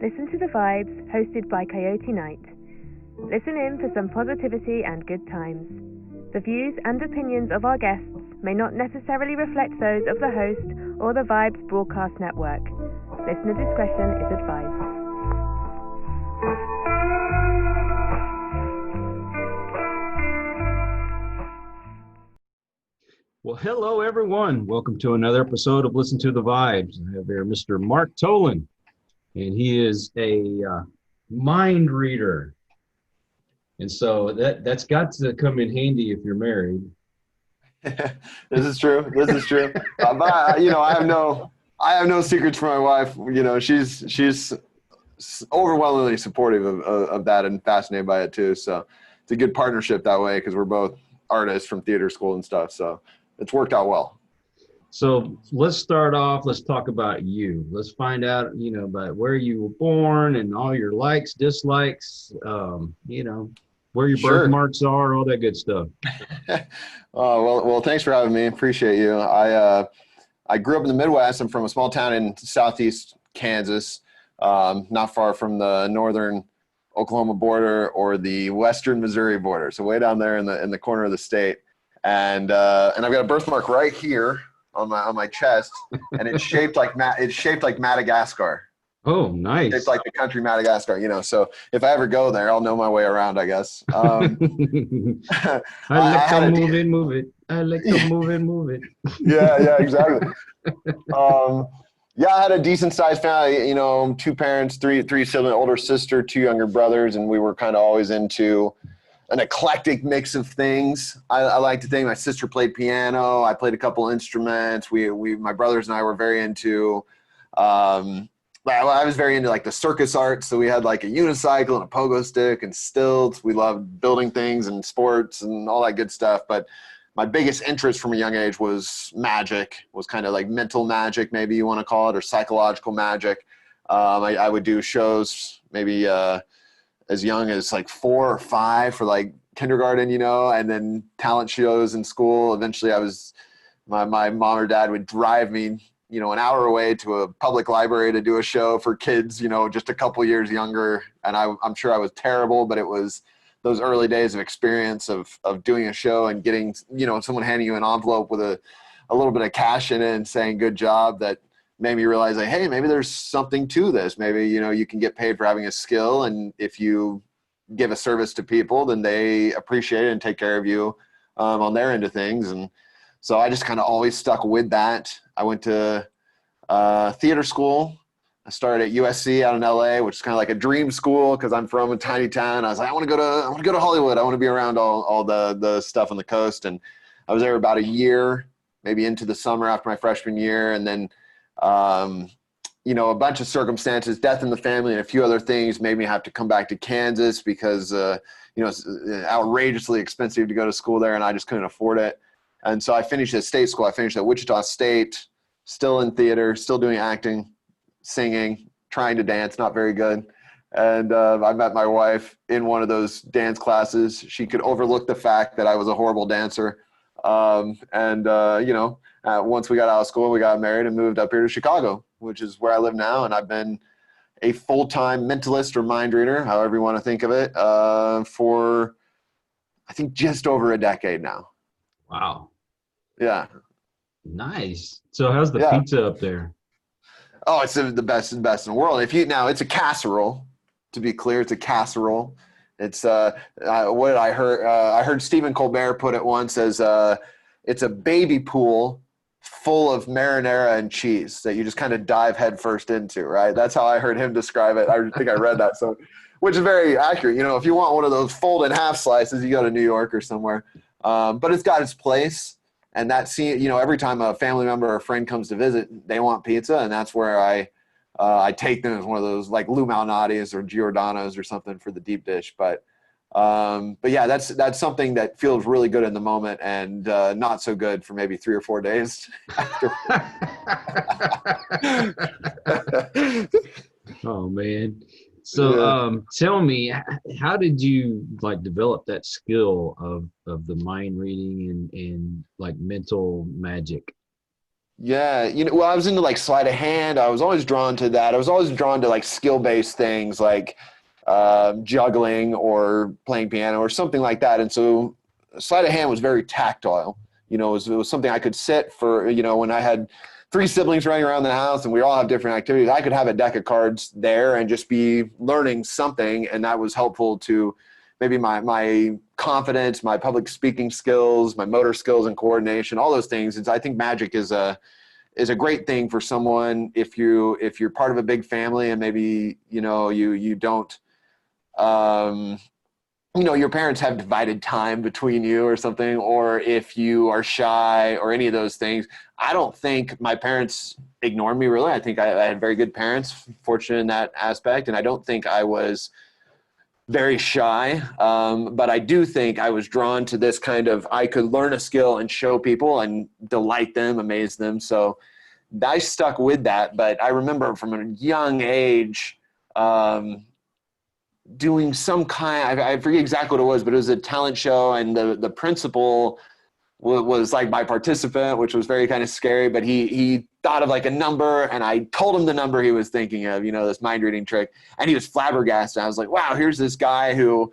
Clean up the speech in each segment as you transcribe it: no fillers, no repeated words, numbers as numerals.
Listen to the Vibes, hosted by Coyote Knight. Listen in for some positivity and good times. The views and opinions of our guests may not necessarily reflect those of the host or the Vibes Broadcast Network. Listener discretion is advised. Well, hello, everyone. Welcome to another episode of Listen to the Vibes. I have here Mr. Mark Toland, and he is a mind reader. And so that's got to come in handy if you're married. This is true. But I have no secrets from my wife. You know, she's overwhelmingly supportive of that and fascinated by it too. So it's a good partnership that way because we're both artists from theater school and stuff. So it's worked out well. So let's start off. Let's talk about you. Let's find out, about where you were born and all your likes, dislikes, where your birthmarks are, all that good stuff. Well, thanks for having me. Appreciate you. I grew up in the Midwest. I'm from a small town in southeast Kansas, not far from the northern Oklahoma border or the western Missouri border. So way down there in the corner of the state. And I've got a birthmark right here on my chest, and it's shaped like Madagascar. Oh, nice! It's like the country Madagascar, So if I ever go there, I'll know my way around, I guess. I like to move it. I like to move it. Yeah, exactly. I had a decent sized family. Two parents, three siblings, older sister, two younger brothers, and we were kind of always into an eclectic mix of things. I like to think my sister played piano. I played a couple instruments. My brothers and I were very into, I was very into like the circus arts. So we had like a unicycle and a pogo stick and stilts. We loved building things and sports and all that good stuff. But my biggest interest from a young age was magic, was kind of like mental magic, maybe you want to call it, or psychological magic. I would do shows maybe, as young as like 4 or 5 for like kindergarten, and then talent shows in school. Eventually my mom or dad would drive me, an hour away to a public library to do a show for kids, just a couple years younger. And I'm sure I was terrible, but it was those early days of experience of doing a show and getting, someone handing you an envelope with a little bit of cash in it and saying, good job, that made me realize like, hey, maybe there's something to this. Maybe, you can get paid for having a skill. And if you give a service to people, then they appreciate it and take care of you on their end of things. And so I just kind of always stuck with that. I went to theater school. I started at USC out in LA, which is kind of like a dream school because I'm from a tiny town. I was like, I want to go to Hollywood. I want to be around all the stuff on the coast. And I was there about a year, maybe into the summer after my freshman year. And then a bunch of circumstances, death in the family and a few other things made me have to come back to Kansas because, it's outrageously expensive to go to school there and I just couldn't afford it. And so I finished at state school. I finished at Wichita State, still in theater, still doing acting, singing, trying to dance, not very good. And I met my wife in one of those dance classes. She could overlook the fact that I was a horrible dancer. Once we got out of school, we got married and moved up here to Chicago, which is where I live now. And I've been a full-time mentalist or mind reader, however you want to think of it, for I think just over a decade now. Wow. Yeah. Nice. So how's the pizza up there? Oh, it's the best in the world. It's a casserole, to be clear, it's a casserole. It's what I heard. I heard Stephen Colbert put it once as it's a baby pool full of marinara and cheese that you just kind of dive headfirst into, right? That's how I heard him describe it. I think I read that, so which is very accurate. If you want one of those fold in half slices, you go to New York or somewhere. But it's got its place, and every time a family member or a friend comes to visit, they want pizza, and that's where I take them as one of those like Lou Malnati's or Giordano's or something for the deep dish. But yeah, that's something that feels really good in the moment and not so good for maybe 3 or 4 days after. Oh man. So tell me, how did you develop that skill of the mind reading and like mental magic? Yeah, well, I was into like sleight of hand. I was always drawn to that. I was always drawn to like skill-based things like juggling or playing piano or something like that. And so sleight of hand was very tactile. It was something I could sit for, when I had three siblings running around the house and we all have different activities, I could have a deck of cards there and just be learning something. And that was helpful to maybe my confidence, my public speaking skills, my motor skills and coordination, all those things. I think magic is a great thing for someone if you're part of a big family and maybe you don't your parents have divided time between you or something, or if you are shy or any of those things. I don't think my parents ignored me really. I think I had very good parents, fortunate in that aspect, and I don't think I was very shy, but I do think I was drawn to this kind of, I could learn a skill and show people and delight them, amaze them. So I stuck with that. But I remember from a young age doing some kind, I forget exactly what it was, but it was a talent show, and the principal was like my participant, which was very kind of scary, but he thought of like a number, and I told him the number he was thinking of, this mind reading trick, and he was flabbergasted. I was like, wow, here's this guy who,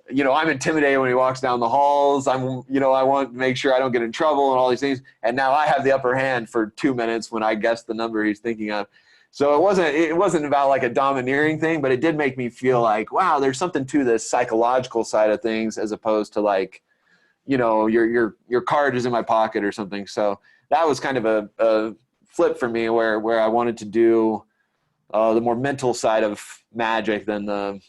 I'm intimidated when he walks down the halls. I want to make sure I don't get in trouble and all these things. And now I have the upper hand for 2 minutes when I guess the number he's thinking of. So it wasn't about like a domineering thing, but it did make me feel like, wow, there's something to this psychological side of things as opposed to like, your card is in my pocket or something. So that was kind of a flip for me where I wanted to do the more mental side of magic than the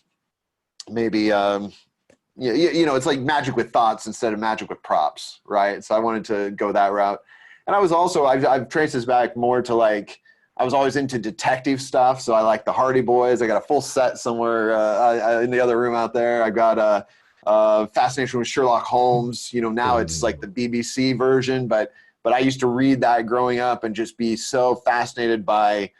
maybe, it's like magic with thoughts instead of magic with props, right? So I wanted to go that route. And I was also, I've traced this back more to like, I was always into detective stuff. So I like the Hardy Boys. I got a full set somewhere in the other room out there. I got a fascination with Sherlock Holmes. Now it's like the BBC version, but I used to read that growing up and just be so fascinated by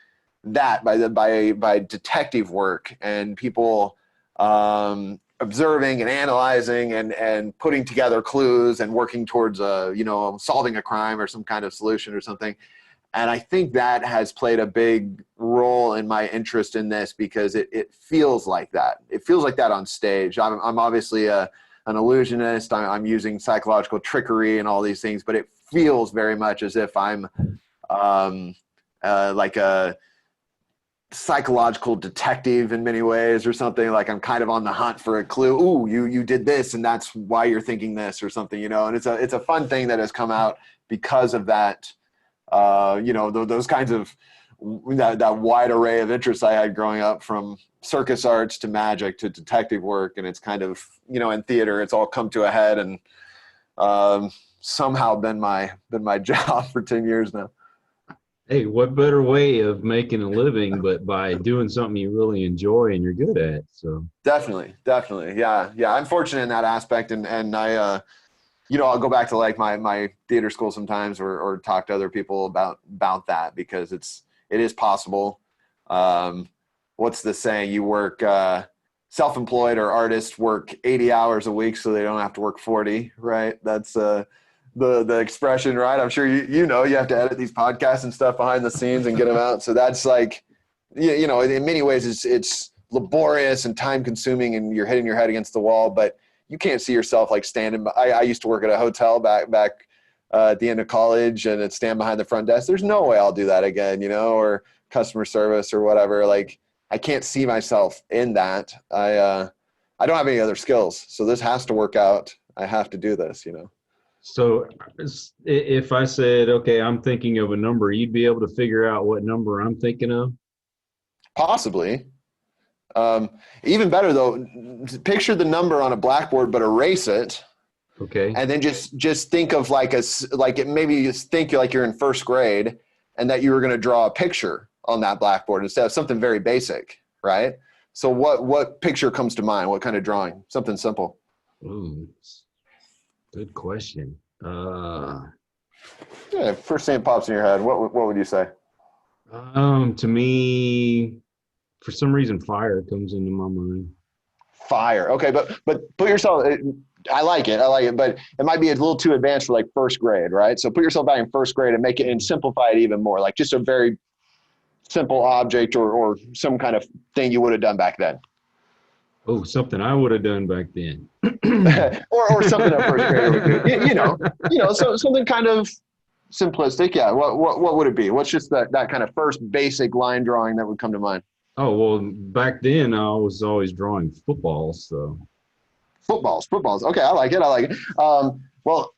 that, by detective work and people observing and analyzing and putting together clues and working towards solving a crime or some kind of solution or something. And I think that has played a big role in my interest in this because it feels like that. It feels like that on stage. I'm obviously an illusionist. I'm using psychological trickery and all these things, but it feels very much as if I'm like a psychological detective in many ways or something. Like I'm kind of on the hunt for a clue. Ooh, you did this and that's why you're thinking this or something, and it's a fun thing that has come out because of that. Those kinds of that wide array of interests I had growing up, from circus arts to magic to detective work. And it's kind of, in theater, it's all come to a head and somehow been my job for 10 years now. Hey, what better way of making a living but by doing something you really enjoy and you're good at? So definitely. Yeah. I'm fortunate in that aspect. And I, I'll go back to like my theater school sometimes or talk to other people about that because it is possible. What's the saying? You work self-employed or artists work 80 hours a week so they don't have to work 40, right? That's the expression, right? I'm sure you have to edit these podcasts and stuff behind the scenes and get them out. So that's like, in many ways it's laborious and time consuming and you're hitting your head against the wall, but you can't see yourself like standing. I used to work at a hotel back at the end of college and I'd stand behind the front desk. There's no way I'll do that again, or customer service or whatever. Like I can't see myself in that. I don't have any other skills. So this has to work out. I have to do this, So if I said, okay, I'm thinking of a number, you'd be able to figure out what number I'm thinking of? Possibly. Even better though, picture the number on a blackboard, but erase it. Okay. And then just think of maybe just think like you're in first grade and that you were going to draw a picture on that blackboard instead of something very basic, right? So what picture comes to mind? What kind of drawing? Something simple. Ooh, good question. Yeah, first thing that pops in your head, what would you say? To me, for some reason, fire comes into my mind. Fire. Okay, but put yourself, I like it, but it might be a little too advanced for like first grade, right? So put yourself back in first grade and make it and simplify it even more, like just a very simple object or some kind of thing you would have done back then. Oh, something I would have done back then. or something a first grader would do. So something kind of simplistic. Yeah. What would it be? What's just that kind of first basic line drawing that would come to mind? Oh, well, back then I was always drawing footballs. So Footballs. Okay. I like it. Well,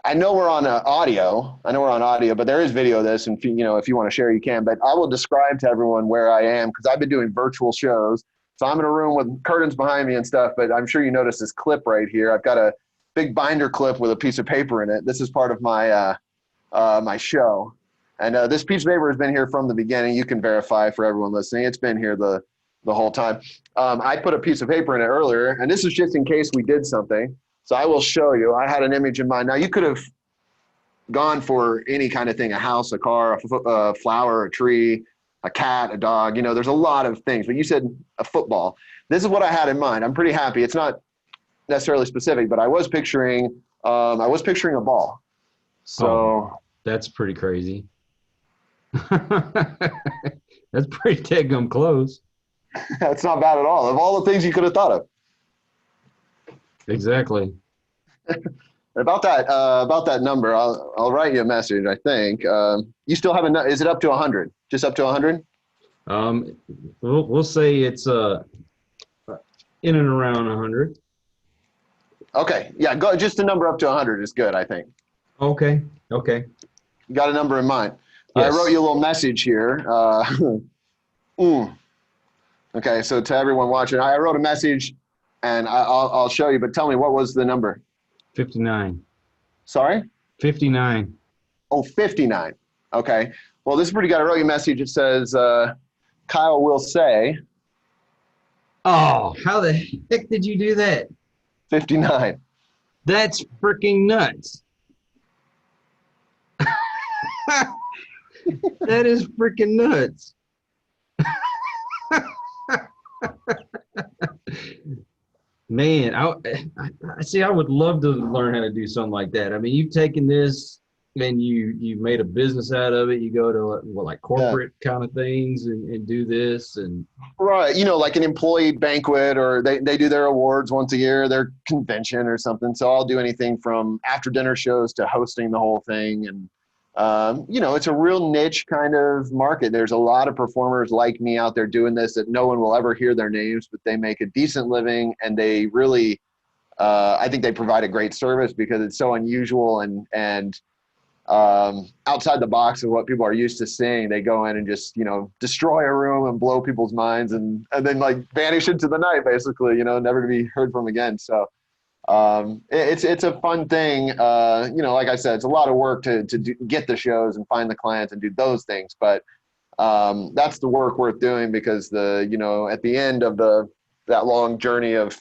I know we're on audio. But there is video of this. And if you want to share, you can, but I will describe to everyone where I am, because I've been doing virtual shows. So I'm in a room with curtains behind me and stuff, but I'm sure you noticed this clip right here. I've got a big binder clip with a piece of paper in it. This is part of my my show. And this piece of paper has been here from the beginning. You can verify for everyone listening. It's been here the whole time. I put a piece of paper in it earlier, and this is just in case we did something. So I will show you. I had an image in mind. Now, you could have gone for any kind of thing, a house, a car, a flower, a tree, a cat, a dog. There's a lot of things, but you said a football. This is what I had in mind. I'm pretty happy. It's not necessarily specific, but I was picturing a ball. So that's pretty crazy. That's pretty daggum close. That's not bad at all. Of all the things you could have thought of. Exactly. About that number, I'll write you a message. I think you still have is it up to 100? Just up to 100? We'll say it's in and around 100. Okay, yeah, go just a number up to 100 is good, I think. Okay. You got a number in mind. Yes. I wrote you a little message here. Okay, so to everyone watching, I wrote a message, and I'll show you. But tell me, what was the number? 59. Sorry? 59. Oh, 59. Okay. Well, this is pretty good. I wrote you a message. It says, Kyle will say. Oh, how the heck did you do that? 59. That's freaking nuts. That is freaking nuts. Man, I see. I would love to learn how to do something like that. I mean, you've taken this and you made a business out of it. You go to like corporate kind of things and do this and right. Like an employee banquet, or they do their awards once a year, their convention or something. So I'll do anything from after dinner shows to hosting the whole thing. And it's a real niche kind of market. There's a lot of performers like me out there doing this that no one will ever hear their names, but they make a decent living, and they really, I think they provide a great service because it's so unusual and outside the box of what people are used to seeing. They go in and just, destroy a room and blow people's minds and then like vanish into the night, basically, never to be heard from again. So it's a fun thing. Like I said, it's a lot of work to get the shows and find the clients and do those things. But that's the work worth doing, because at the end of that long journey of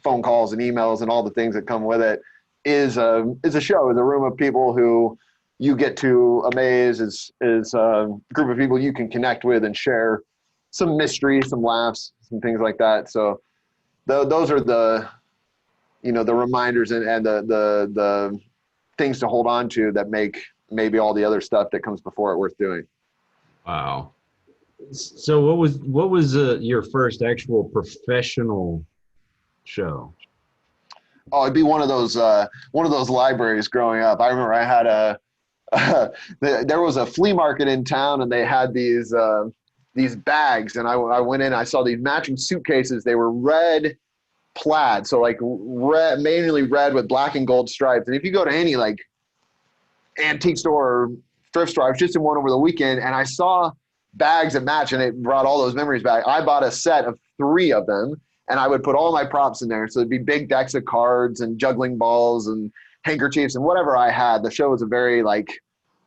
phone calls and emails and all the things that come with it is a show, is a room of people who you get to amaze, is a group of people you can connect with and share some mystery, some laughs, some things like that. So those are the reminders and the things to hold on to that make maybe all the other stuff that comes before it worth doing. Wow. So what was your first actual professional show? Oh, it'd be one of those libraries growing up. I remember I had there was a flea market in town, and they had these bags, and I went in, I saw these matching suitcases. They were red plaid, so like red, mainly red with black and gold stripes. And if you go to any like antique store or thrift store, I was just in one over the weekend, and I saw bags that match, and it brought all those memories back. I bought a set of 3 of them, and I would put all my props in there. So it'd be big decks of cards and juggling balls and handkerchiefs and whatever I had. The show was a very like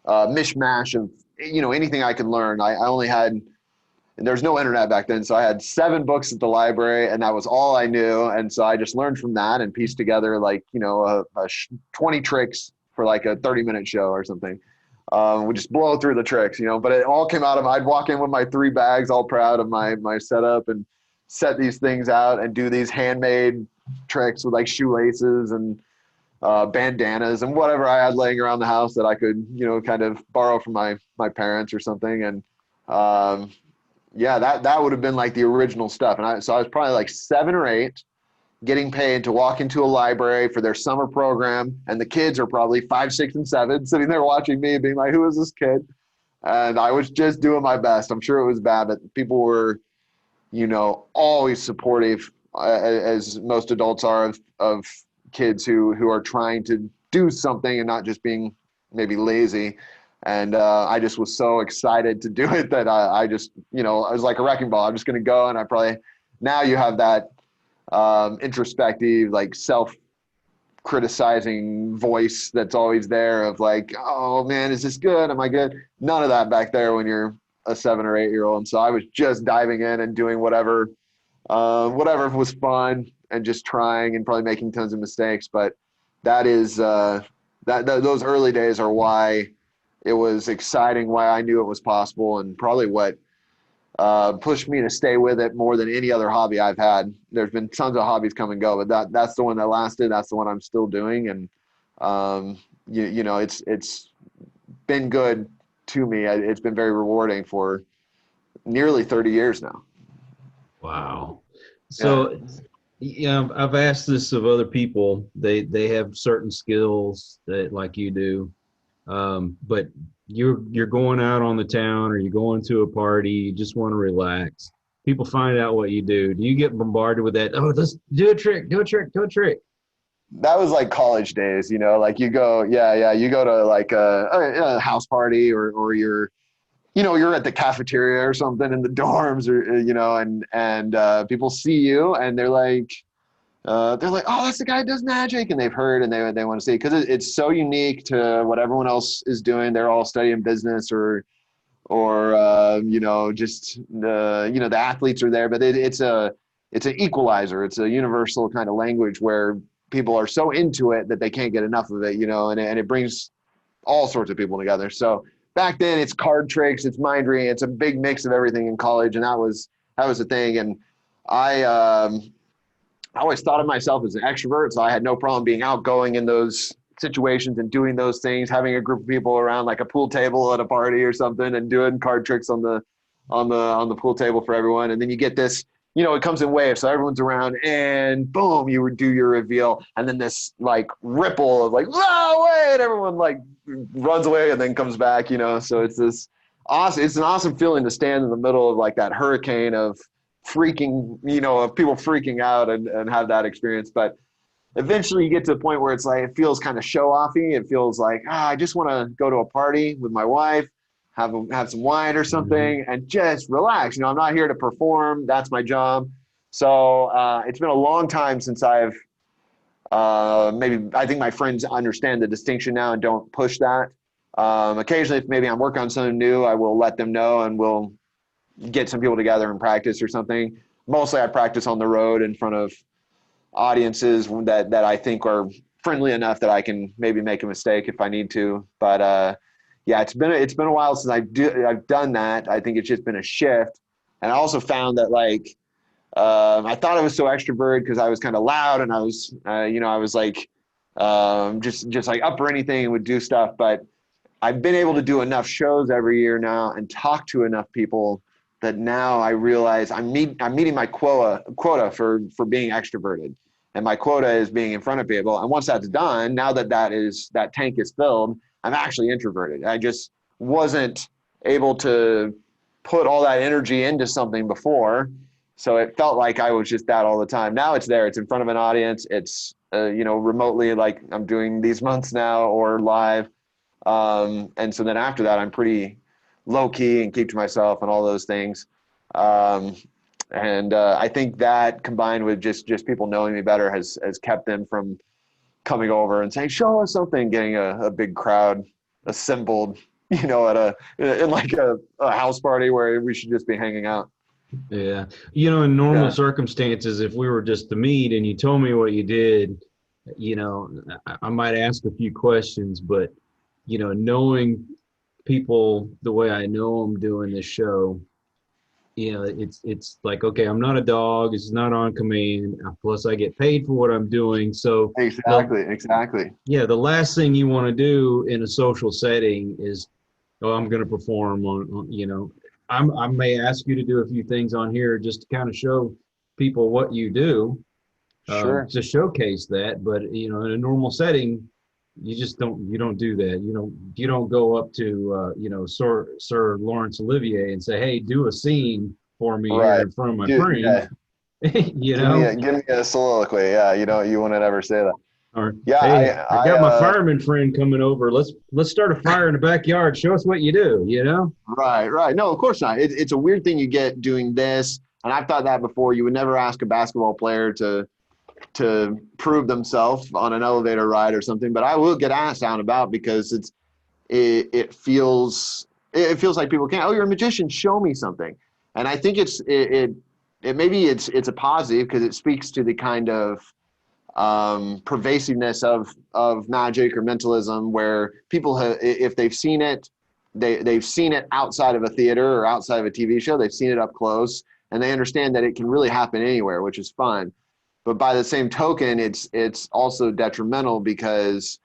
mishmash of anything I could learn. I only had, and there's no internet back then, so I had 7 books at the library, and that was all I knew. And so I just learned from that and pieced together like 20 tricks for like a 30-minute show or something. We just blow through the tricks, but it all came out of, I'd walk in with my 3 bags, all proud of my setup, and set these things out and do these handmade tricks with like shoelaces and bandanas and whatever I had laying around the house that I could, kind of borrow from my parents or something. And yeah, that would have been like the original stuff. And so I was probably like 7 or 8, getting paid to walk into a library for their summer program, and the kids are probably 5, 6, and 7, sitting there watching me, being like, "Who is this kid?" And I was just doing my best. I'm sure it was bad, but people were, always supportive, as most adults are, of kids who are trying to do something and not just being maybe lazy. And I just was so excited to do it that I just, I was like a wrecking ball. I'm just going to go. And now you have that introspective, like self-criticizing voice that's always there of like, oh man, is this good? Am I good? None of that back there when you're a 7 or 8-year-old. And so I was just diving in and doing whatever was fun and just trying and probably making tons of mistakes. But that is those early days are why it was exciting, why I knew it was possible, and probably what pushed me to stay with it more than any other hobby I've had. There's been tons of hobbies come and go, but that's the one that lasted. That's the one I'm still doing. And it's been good to me. It's been very rewarding for nearly 30 years now. Wow. So, I've asked this of other people. They have certain skills that like you do, but you're going out on the town, or you're going to a party, you just want to relax. People find out what you do. Do you get bombarded with that? Oh, let's do a trick, do a trick, do a trick. That was like college days, like you go to like a house party, or you're at the cafeteria or something in the dorms, or, and people see you and they're like, oh, that's the guy who does magic, and they've heard and they want to see, because it's so unique to what everyone else is doing. They're all studying business or just the athletes are there, but it's an equalizer. It's a universal kind of language where people are so into it that they can't get enough of it, and it brings all sorts of people together. So back then it's card tricks, it's mind reading, it's a big mix of everything in college. And that was the thing. And I always thought of myself as an extrovert, so I had no problem being outgoing in those situations and doing those things, having a group of people around like a pool table at a party or something and doing card tricks on the pool table for everyone. And then you get this, it comes in waves. So everyone's around and boom, you would do your reveal. And then this like ripple of like, oh, wait, everyone like runs away and then comes back, So it's an awesome feeling to stand in the middle of like that hurricane of freaking, of people freaking out and have that experience. But eventually you get to a point where it's like, it feels kind of show offy. It feels like, I just want to go to a party with my wife, have some wine or something, and just relax. I'm not here to perform. That's my job. So it's been a long time since I've I think my friends understand the distinction now and don't push that. Occasionally, if maybe I'm working on something new, I will let them know and we'll get some people together and practice or something. Mostly I practice on the road in front of audiences that I think are friendly enough that I can maybe make a mistake if I need to. But it's been a while since I've done that. I think it's just been a shift. And I also found that like I thought I was so extroverted because I was kind of loud and I was I was like just like up for anything and would do stuff. But I've been able to do enough shows every year now and talk to enough people that now I realize I'm meeting my quota for being extroverted. And my quota is being in front of people. And once that's done, now that tank is filled, I'm actually introverted. I just wasn't able to put all that energy into something before. So it felt like I was just that all the time. Now it's there. It's in front of an audience. It's, remotely, like I'm doing these months now, or live. And so then after that, I'm pretty low key and keep to myself and all those things. I think that combined with just people knowing me better has kept them from coming over and saying, show us something, getting a big crowd assembled, in like a house party where we should just be hanging out. Yeah. In normal circumstances, if we were just to meet and you told me what you did, I might ask a few questions, but, knowing people the way I know them doing this show, it's like, okay, I'm not a dog. It's not on command. Plus, I get paid for what I'm doing. So Exactly. the last thing you want to do in a social setting is, oh, I'm going to perform I may ask you to do a few things on here just to kind of show people what you do, Sure. to showcase that. But in a normal setting, you don't do that. You don't go up to Sir Laurence Olivier and say, hey, do a scene for me here Right. in front of my Dude, friends. yeah. you know Give me a soliloquy. Yeah. You wouldn't ever say that. or Yeah. hey, I got my fireman friend coming over. Let's start a fire in the backyard. Show us what you do. Right. No, of course not. It's a weird thing you get doing this. And I've thought that before. You would never ask a basketball player to prove themselves on an elevator ride or something, but I will get asked out and about because it feels like people can't. Oh, you're a magician. Show me something. And I think it maybe it's a positive because it speaks to the kind of pervasiveness of magic or mentalism, where people have, if they've seen it, they've seen it outside of a theater or outside of a TV show. They've seen it up close, and they understand that it can really happen anywhere, which is fun. But by the same token, it's also detrimental because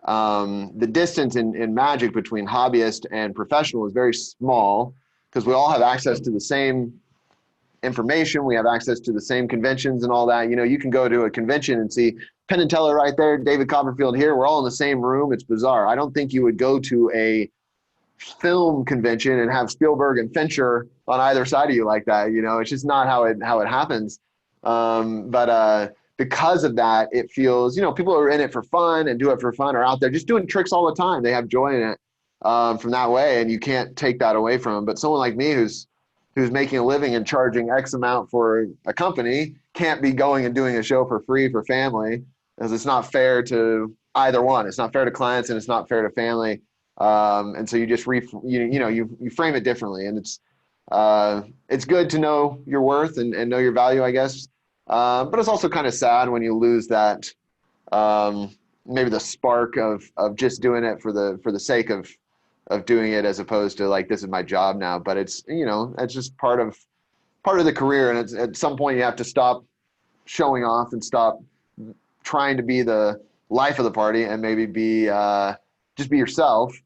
the distance in magic between hobbyist and professional is very small, because we all have access to the same information. We have access to the same conventions and all that. You can go to a convention and see Penn and Teller right there, David Copperfield here. We're all in the same room. It's bizarre. I don't think you would go to a film convention and have Spielberg and Fincher on either side of you like that. It's just not how it happens. But because of that, it feels, people are in it for fun and do it for fun, are out there just doing tricks all the time. They have joy in it from that way, and you can't take that away from them. But someone like me who's making a living and charging X amount for a company can't be going and doing a show for free for family, because it's not fair to either one. It's not fair to clients and it's not fair to family. And so you just you frame it differently, and it's good to know your worth and know your value, I guess. But it's also kind of sad when you lose that, maybe the spark of just doing it for the sake of doing it, as opposed to like, this is my job now. But it's just part of the career, and it's, at some point you have to stop showing off and stop trying to be the life of the party, and maybe just be yourself.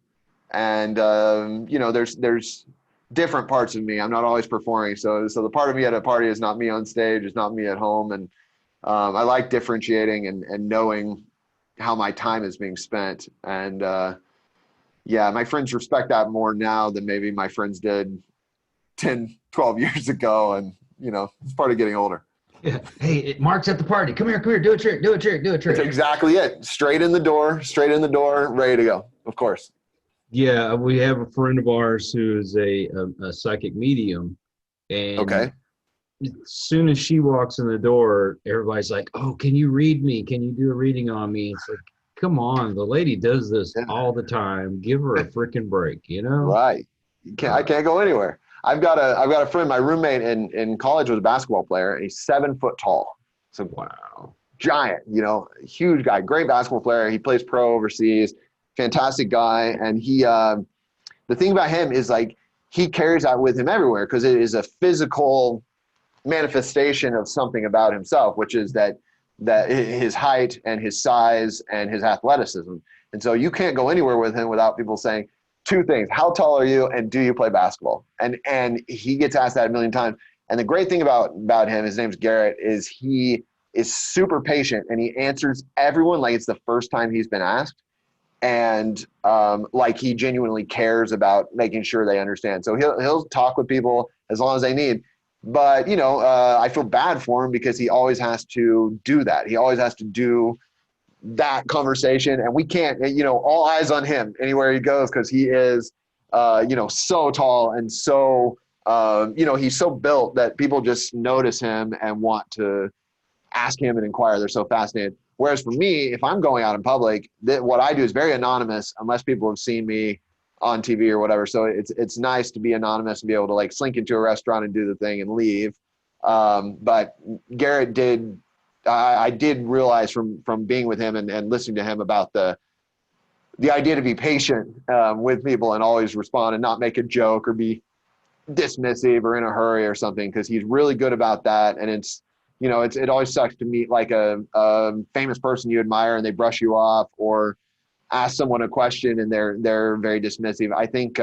And there's different parts of me. I'm not always performing, so the part of me at a party is not me on stage, it's not me at home. And I like differentiating and knowing how my time is being spent. And my friends respect that more now than maybe my friends did 10, 12 years ago. And it's part of getting older. Yeah. Hey, Mark's at the party. Come here, do a trick. That's exactly it. Straight in the door, ready to go. Of course. Yeah, we have a friend of ours who is a psychic medium, and okay, as soon as she walks in the door, everybody's like, "Oh, can you read me? Can you do a reading on me?" It's like, come on, the lady does this all the time. Give her a freaking break, Right. I can't go anywhere. I've got a friend, my roommate in college was a basketball player, and he's 7 foot tall. So wow, giant, huge guy, great basketball player. He plays pro overseas. Fantastic guy. And he, the thing about him is, like, he carries that with him everywhere, because it is a physical manifestation of something about himself, which is that his height and his size and his athleticism. And so you can't go anywhere with him without people saying two things: how tall are you, and do you play basketball? And he gets asked that a million times. And the great thing about him, his name's Garrett, is he is super patient, and he answers everyone like it's the first time he's been asked. And like he genuinely cares about making sure they understand. So he'll talk with people as long as they need. But I feel bad for him because he always has to do that. He always has to do that conversation, and we can't. All eyes on him anywhere he goes, because he is so tall and so he's so built that people just notice him and want to ask him and inquire. They're so fascinated. Whereas for me, if I'm going out in public, what I do is very anonymous, unless people have seen me on TV or whatever. So it's nice to be anonymous and be able to, like, slink into a restaurant and do the thing and leave. But Garrett I did realize from being with him and listening to him about the idea to be patient with people and always respond and not make a joke or be dismissive or in a hurry or something, because he's really good about that. And it's, it always sucks to meet like a famous person you admire and they brush you off, or ask someone a question and they're very dismissive. I think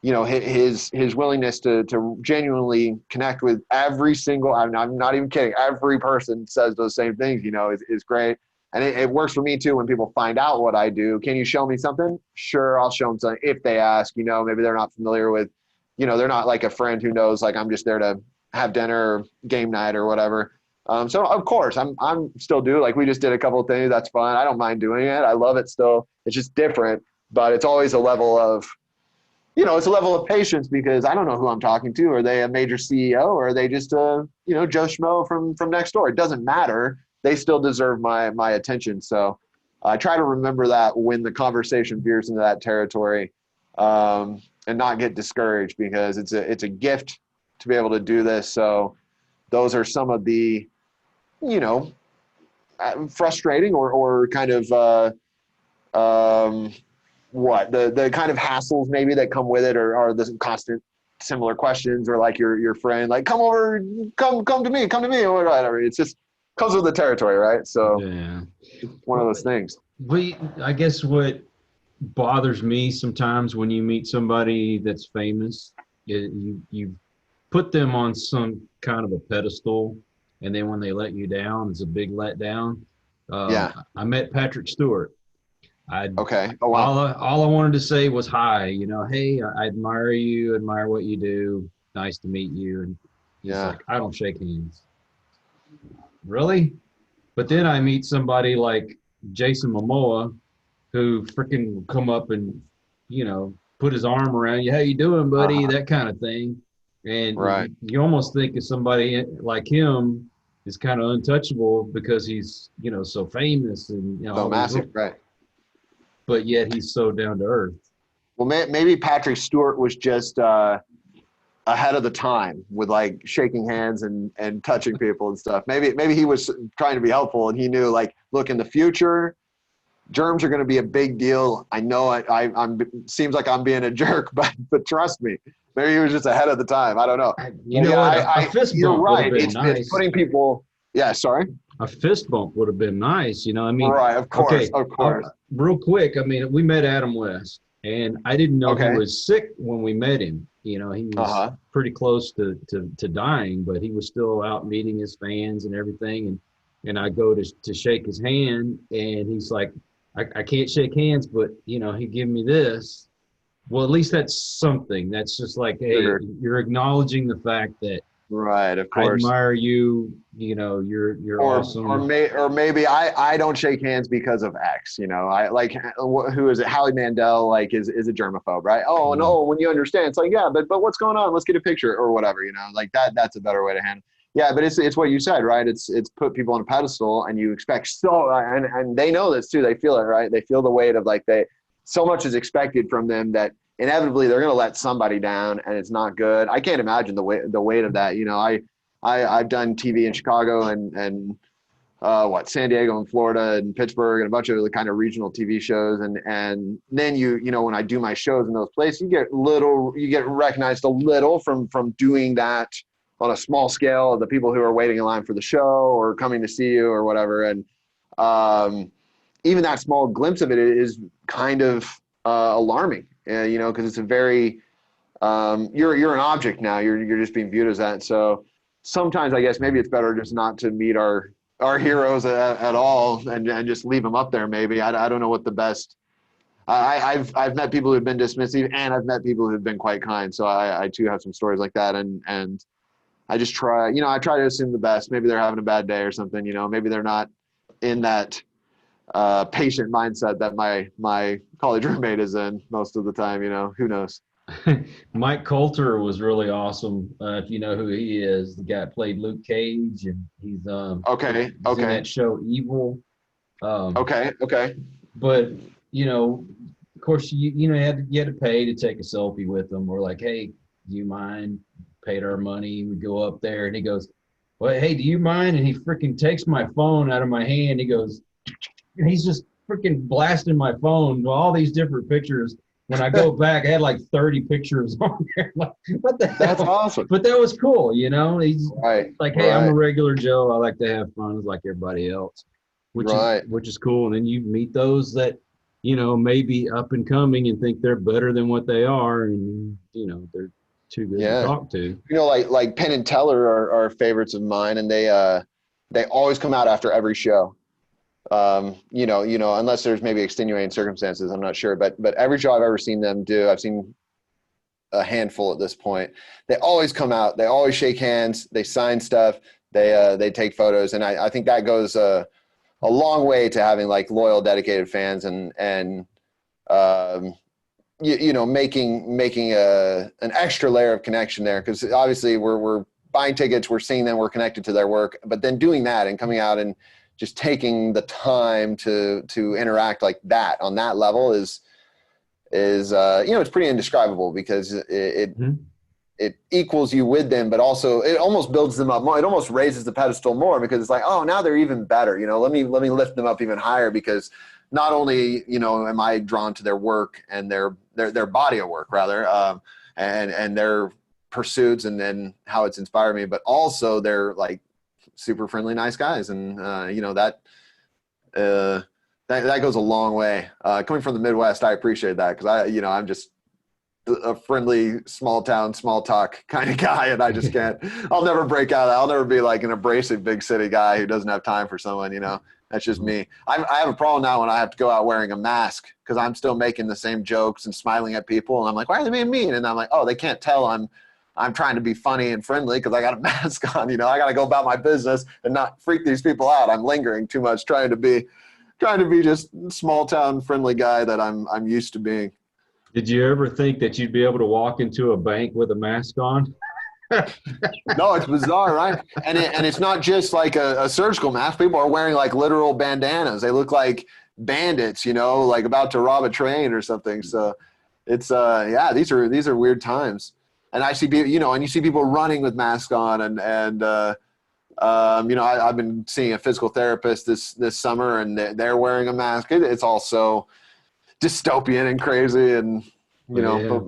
his willingness to genuinely connect with every single, I'm not even kidding, every person says those same things, is great. And it works for me too when people find out what I do. Can you show me something? Sure, I'll show them something if they ask. Maybe they're not familiar with, they're not like a friend who knows like I'm just there to have dinner or game night or whatever. So of course I'm still do, like we just did a couple of things. That's fun. I don't mind doing it. I love it still. It's just different, but it's always a level of, it's a level of patience, because I don't know who I'm talking to. Are they a major CEO, or are they just Joe Schmo from next door? It doesn't matter. They still deserve my attention. So I try to remember that when the conversation veers into that territory, and not get discouraged, because it's a gift to be able to do this. So those are some of the, frustrating or kind of, the kind of hassles maybe that come with it, or the constant similar questions, or like your friend, like, come to me, or whatever. It's just comes with the territory, right? So yeah, it's one of those things. I guess what bothers me sometimes when you meet somebody that's famous, you put them on some kind of a pedestal, and then when they let you down, it's a big letdown. Yeah. I met Patrick Stewart. Okay. Oh, wow. All I wanted to say was hi. Hey, I admire you, admire what you do. Nice to meet you. And he's like, I don't shake hands. Really? But then I meet somebody like Jason Momoa, who freaking come up and, put his arm around you. How you doing, buddy? That kind of thing. And right. You almost think of somebody like him is kind of untouchable, because he's, so famous and, so massive, right? But yet he's so down to earth. Well, maybe Patrick Stewart was just ahead of the time with like shaking hands and touching people and stuff. Maybe he was trying to be helpful, and he knew, like, look, in the future, germs are going to be a big deal. I know I'm seems like I'm being a jerk, but trust me, maybe he was just ahead of the time. I don't know. A fist bump would have been nice. It's putting people. Yeah, sorry. A fist bump would have been nice. Right, of course, okay, of course. Real quick, we met Adam West, and I didn't know he was sick when we met him. He was pretty close to dying, but he was still out meeting his fans and everything. And I go to shake his hand, and he's like, I can't shake hands, but, he gave me this. Well, at least that's something. That's just like, hey, you're acknowledging the fact that, right, of course, I admire you. You're awesome. Or maybe I don't shake hands because of X. I like, who is it? Howie Mandel, like, is a germaphobe, right? Oh no, when you understand, it's like, yeah, but what's going on? Let's get a picture or whatever. Like that. That's a better way to handle. Yeah, but it's what you said, right? It's put people on a pedestal, and you expect and they know this too. They feel it, right? They feel the weight of, like, so much is expected from them that inevitably they're going to let somebody down, and it's not good. I can't imagine the weight of that. I've done TV in Chicago and San Diego and Florida and Pittsburgh and a bunch of the kind of regional TV shows, and then when I do my shows in those places, you get recognized a little from doing that on a small scale of the people who are waiting in line for the show or coming to see you or whatever. And even that small glimpse of it is kind of alarming, because it's a very, you're an object now. You're just being viewed as that. So sometimes I guess maybe it's better just not to meet our heroes at all and just leave them up there. Maybe I don't know what the best. I've met people who've been dismissive, and I've met people who've been quite kind. So I too have some stories like that, and I just try, I try to assume the best. Maybe they're having a bad day or something, maybe they're not in that patient mindset that my college roommate is in most of the time, who knows. Mike Coulter was really awesome. If you know who he is, the guy that played Luke Cage, and he's in that show Evil. Okay. But of course, you had to pay to take a selfie with them. We're like, hey, do you mind? Paid our money. We go up there, and he goes, well, hey, do you mind? And he freaking takes my phone out of my hand. He goes, and he's just freaking blasting my phone with all these different pictures. when I go back, I had like 30 pictures on there. Like, what the hell? That's awesome. But that was cool, you know. He's Right. like, hey, I'm a Right. regular Joe. I like to have fun like everybody else, Right. which is cool. And then you meet those that, you know, may be up and coming and think they're better than what they are, and you know, they're too good to Yeah. talk to. You know, like Penn and Teller are favorites of mine, and they always come out after every show. You know, unless there's maybe extenuating circumstances, I'm not sure, but every show I've ever seen them do, I've seen a handful at this point. They always come out, they always shake hands, they sign stuff, they take photos, and I think that goes a long way to having like loyal, dedicated fans, and you know, making an extra layer of connection there, because obviously we're buying tickets, we're seeing them, we're connected to their work, but then doing that and coming out and just taking the time to interact like that on that level is you know, it's pretty indescribable, because it equals you with them, but also it almost builds them up more. It almost raises the pedestal more, because it's like, oh, now they're even better. You know, let me lift them up even higher, because not only, you know, am I drawn to their work and their body of work rather, and their pursuits and how it's inspired me, but also they're like super friendly, nice guys. And, you know, that goes a long way. Coming from the Midwest, I appreciate that, because I'm just a friendly, small town, small talk kind of guy. And I just can't, I'll never break out. I'll never be like an abrasive big city guy who doesn't have time for someone, you know. That's just me. I have a problem now when I have to go out wearing a mask, because I'm still making the same jokes and smiling at people. And I'm like, why are they being mean? And I'm like, oh, they can't tell I'm trying to be funny and friendly because I got a mask on. You know, I got to go about my business and not freak these people out. I'm lingering too much, trying to be just small town friendly guy that I'm used to being. Did you ever think that you'd be able to walk into a bank with a mask on? No, it's bizarre, right? And it's not just like a surgical mask. People are wearing like literal bandanas. They look like bandits, you know, like about to rob a train or something. So it's yeah, these are weird times. And I see people, you know, and you see people running with masks on, and you know, I've been seeing a physical therapist this summer, and they're wearing a mask. It's all so dystopian and crazy, and you know, Yeah.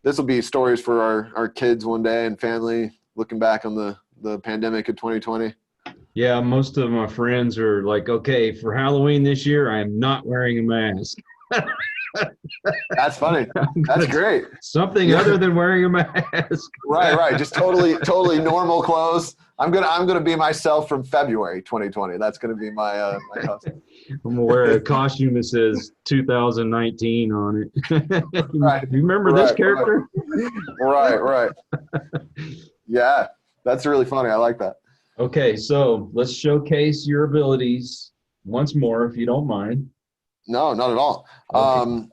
this will be stories for our kids one day and family, looking back on the pandemic of 2020. Yeah, most of my friends are like, okay, for Halloween this year, I am not wearing a mask. That's funny. That's great. Something other than wearing a mask. Right. Just totally normal clothes. I'm gonna be myself from February 2020. That's gonna be my costume. I'm gonna wear a costume that says 2019 on it. Right. You remember this character? Right. Yeah, that's really funny. I like that. Okay, so let's showcase your abilities once more, if you don't mind. No, not at all. Okay.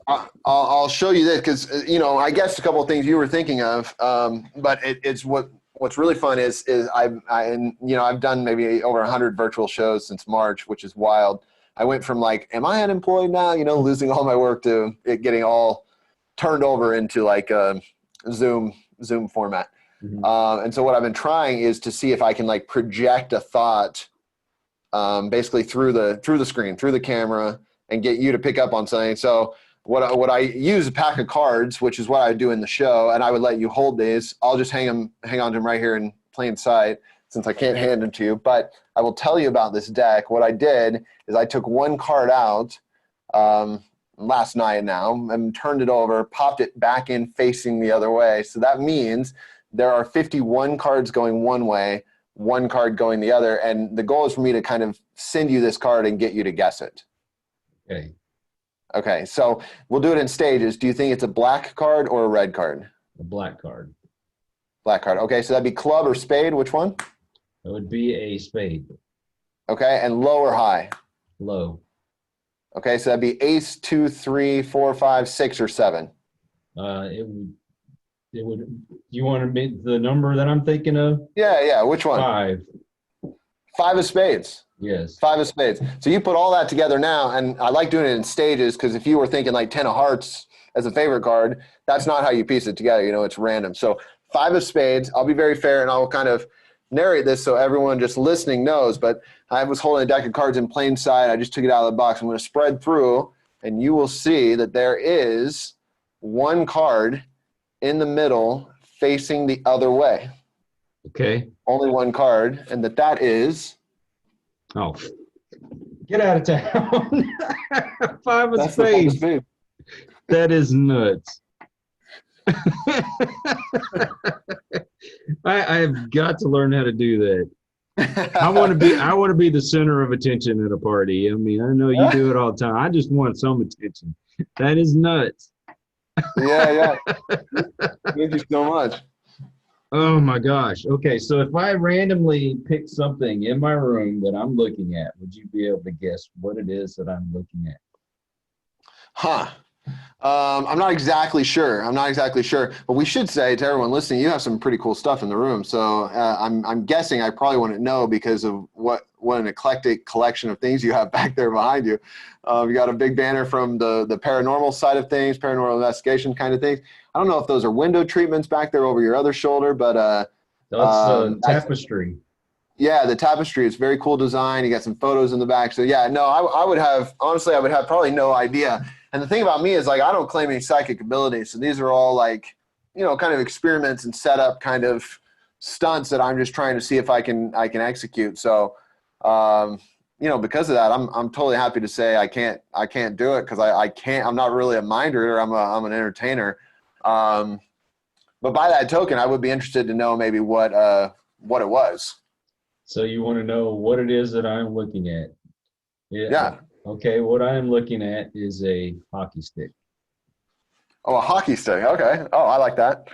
I'll show you this, because you know, I guess a couple of things you were thinking of, but it's what's really fun is I've done maybe over 100 virtual shows since March, which is wild. I went from like, am I unemployed now? You know, losing all my work, to it getting all turned over into like a Zoom format. Mm-hmm. And so what I've been trying is to see if I can like project a thought, basically through the screen, through the camera, and get you to pick up on something. So what I use a pack of cards, which is what I do in the show, and I would let you hold these. I'll just hang on to them right here in plain sight, since I can't hand them to you. But I will tell you about this deck. What I did is I took one card out last night now and turned it over, popped it back in facing the other way. So that means there are 51 cards going one way, one card going the other. And the goal is for me to kind of send you this card and get you to guess it. Okay, so we'll do it in stages. Do you think it's a black card or a red card? A black card. Black card. Okay, so that'd be club or spade. Which one? It would be a spade. Okay, and low or high? Low. Okay, so that'd be ace, 2, 3, 4, 5, 6, or 7. It would. You want to make the number that I'm thinking of? Yeah. Which one? 5. 5 of spades. Yes. 5 of spades. So you put all that together now, and I like doing it in stages, because if you were thinking like 10 of hearts as a favorite card, that's not how you piece it together. You know, it's random. So 5 of spades. I'll be very fair, and I'll kind of narrate this so everyone just listening knows. But I was holding a deck of cards in plain sight. I just took it out of the box. I'm going to spread through, and you will see that there is one card in the middle facing the other way. Okay. Only one card, and that is. Oh, get out of town. Five of That's the spades. spade. That is nuts. I've got to learn how to do that. I want to be the center of attention at a party. I mean, I know you do it all the time. I just want some attention. That is nuts. Yeah. Thank you so much. Oh my gosh. Okay, so if I randomly pick something in my room that I'm looking at, would you be able to guess what it is that I'm looking at? Huh. I'm not exactly sure. But we should say to everyone listening, you have some pretty cool stuff in the room. So I'm guessing I probably wouldn't know because of what an eclectic collection of things you have back there behind you. You got a big banner from the paranormal side of things, paranormal investigation kind of things. I don't know if those are window treatments back there over your other shoulder, but that's tapestry. Yeah, the tapestry is very cool design. You got some photos in the back. So yeah, no, I would have probably no idea. And the thing about me is, like, I don't claim any psychic abilities. So these are all, like, kind of experiments and setup kind of stunts that I'm just trying to see if I can execute. So, because of that, I'm totally happy to say I can't do it because I'm not really a mind reader. I'm an entertainer. But by that token, I would be interested to know maybe what it was. So you want to know what it is that I'm looking at? Yeah. Okay, what I am looking at is a hockey stick. Oh, a hockey stick. Okay. Oh, I like that.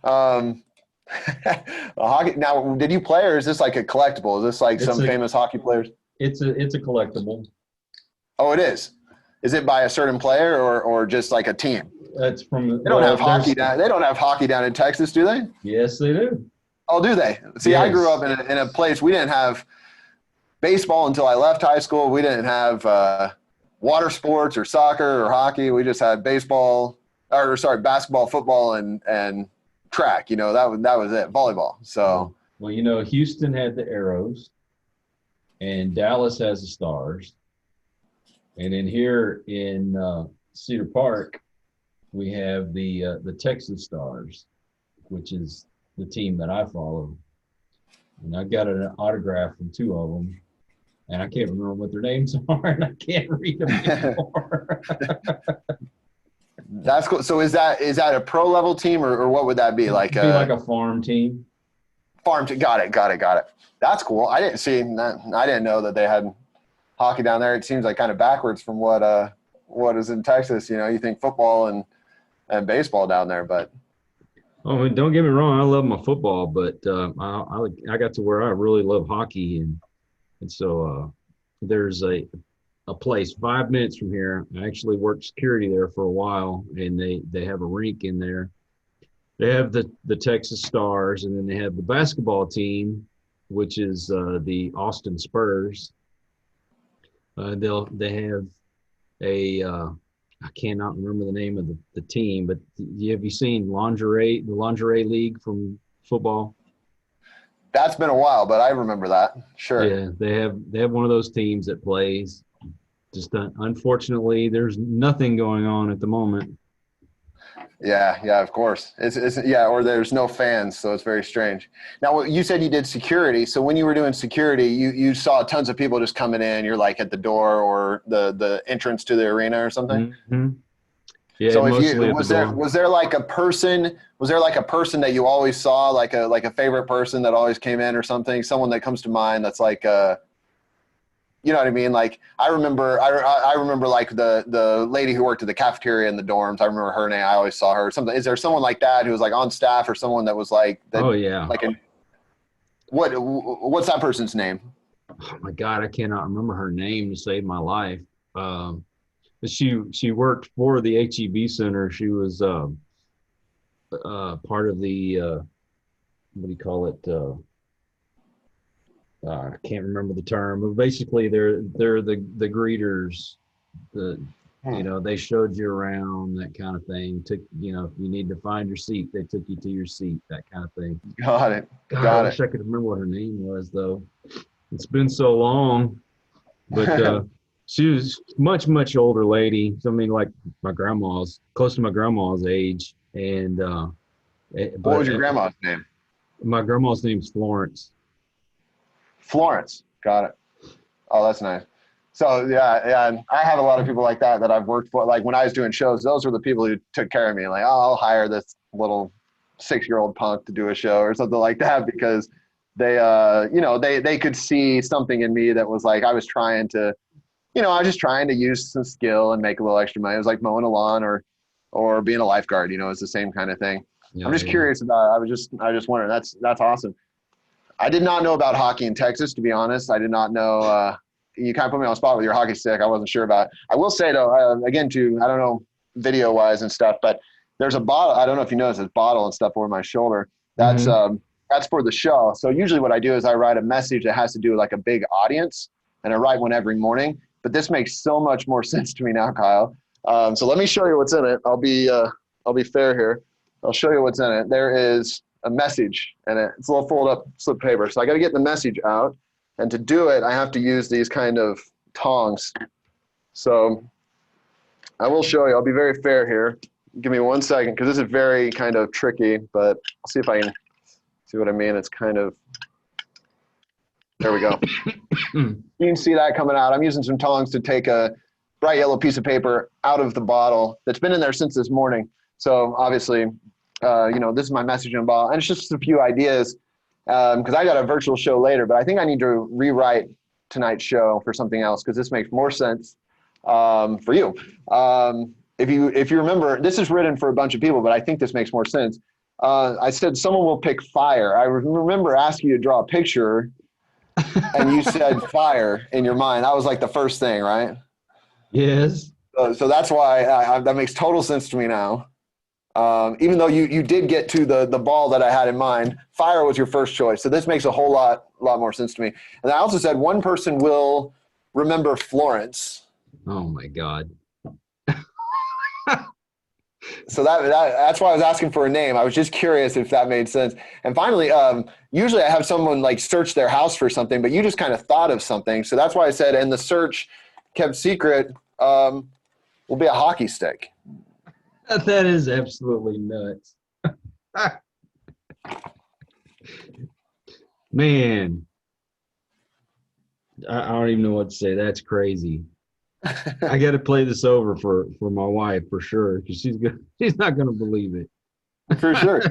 A hockey. Now, did you play, or is this like a collectible? Is this like some famous hockey players? It's a collectible. Oh, it is. Is it by a certain player or just like a team? That's from. They don't have hockey down. They don't have hockey down in Texas, do they? Yes, they do. Oh, do they? See, yes. I grew up in a place we didn't have baseball until I left high school. We didn't have water sports or soccer or hockey. We just had basketball, football, and track. That was it. Volleyball. So. Well, Houston had the Arrows, and Dallas has the Stars, and in here in Cedar Park, we have the Texas Stars, which is the team that I follow. And I got an autograph from two of them, and I can't remember what their names are, and I can't read them anymore. That's cool. So is that a pro level team, or what would that be? Like a farm team. Farm team. Got it. That's cool. I didn't see that. I didn't know that they had hockey down there. It seems like kind of backwards from what is in Texas. You think football and baseball down there, but. Oh, don't get me wrong. I love my football, but I got to where I really love hockey, and so there's a place 5 minutes from here. I actually worked security there for a while, and they have a rink in there. They have the Texas Stars, and then they have the basketball team, which is the Austin Spurs. They have a I cannot remember the name of the team, but have you seen the lingerie league from football? That's been a while, but I remember that. Sure. Yeah, they have one of those teams that plays. Just unfortunately, there's nothing going on at the moment. Yeah, of course. It's or there's no fans, so it's very strange. Now, you said you did security. So when you were doing security, you saw tons of people just coming in. You're like at the door or the entrance to the arena or something. Mm-hmm. Yeah. So was there like a person that you always saw, like a favorite person that always came in or something? Someone that comes to mind that's like you know what I mean? Like I remember like the lady who worked at the cafeteria in the dorms. I remember her name. I always saw her. Something. Is there someone like that who was like on staff or someone that was like that? Oh yeah. Like what's that person's name? Oh my God, I cannot remember her name to save my life. But she worked for the HEB Center. She was part of the what do you call it? I can't remember the term, but basically they're the greeters. They showed you around, that kind of thing. If you need to find your seat, they took you to your seat, that kind of thing. Got it. I wish I could remember what her name was, though. It's been so long, but She was much older lady. I mean, like my grandma's, close to my grandma's age. And What was but your grandma's name? my grandma's name's Florence. Florence. Got it. Oh, that's nice. So yeah, and I have a lot of people like that I've worked for. Like when I was doing shows, those were the people who took care of me. Like, oh, I'll hire this little 6-year-old punk to do a show or something like that because they, they could see something in me that was like I was trying to, I was just trying to use some skill and make a little extra money. It was like mowing a lawn or being a lifeguard. It's the same kind of thing. I'm just curious about it. I just wondering. That's awesome. I did not know about hockey in Texas, to be honest. I did not know. You kind of put me on the spot with your hockey stick. I wasn't sure about it. I will say, though, again, I don't know video-wise and stuff, but there's a bottle. I don't know if you noticed this bottle and stuff over my shoulder. That's for the show. So usually what I do is I write a message that has to do with like a big audience, and I write one every morning. But this makes so much more sense to me now, Kyle. So let me show you what's in it. I'll be fair here. I'll show you what's in it. There is a message, and it's a little folded up slip paper. So I got to get the message out, and to do it, I have to use these kind of tongs. So I will show you. I'll be very fair here. Give me 1 second, because this is very kind of tricky, but I'll see if I can see what I mean. It's kind of, there we go. You can see that coming out. I'm using some tongs to take a bright yellow piece of paper out of the bottle that's been in there since this morning. So obviously, this is my message in a bottle, and it's just a few ideas because I got a virtual show later, but I think I need to rewrite tonight's show for something else because this makes more sense for you. If you remember, this is written for a bunch of people, but I think this makes more sense. I said someone will pick fire. I remember asking you to draw a picture, and you said fire in your mind. That was like the first thing, right? Yes. So that's why that makes total sense to me now. Even though you did get to the ball that I had in mind, fire was your first choice. So this makes a whole lot more sense to me. And I also said one person will remember Florence. Oh my God. So that's why I was asking for a name. I was just curious if that made sense. And finally, usually I have someone like search their house for something, but you just kind of thought of something. So that's why I said, and the search kept secret will be a hockey stick. That is absolutely nuts. Man, I don't even know what to say. That's crazy. I got to play this over for my wife for sure because she's not going to believe it. For sure.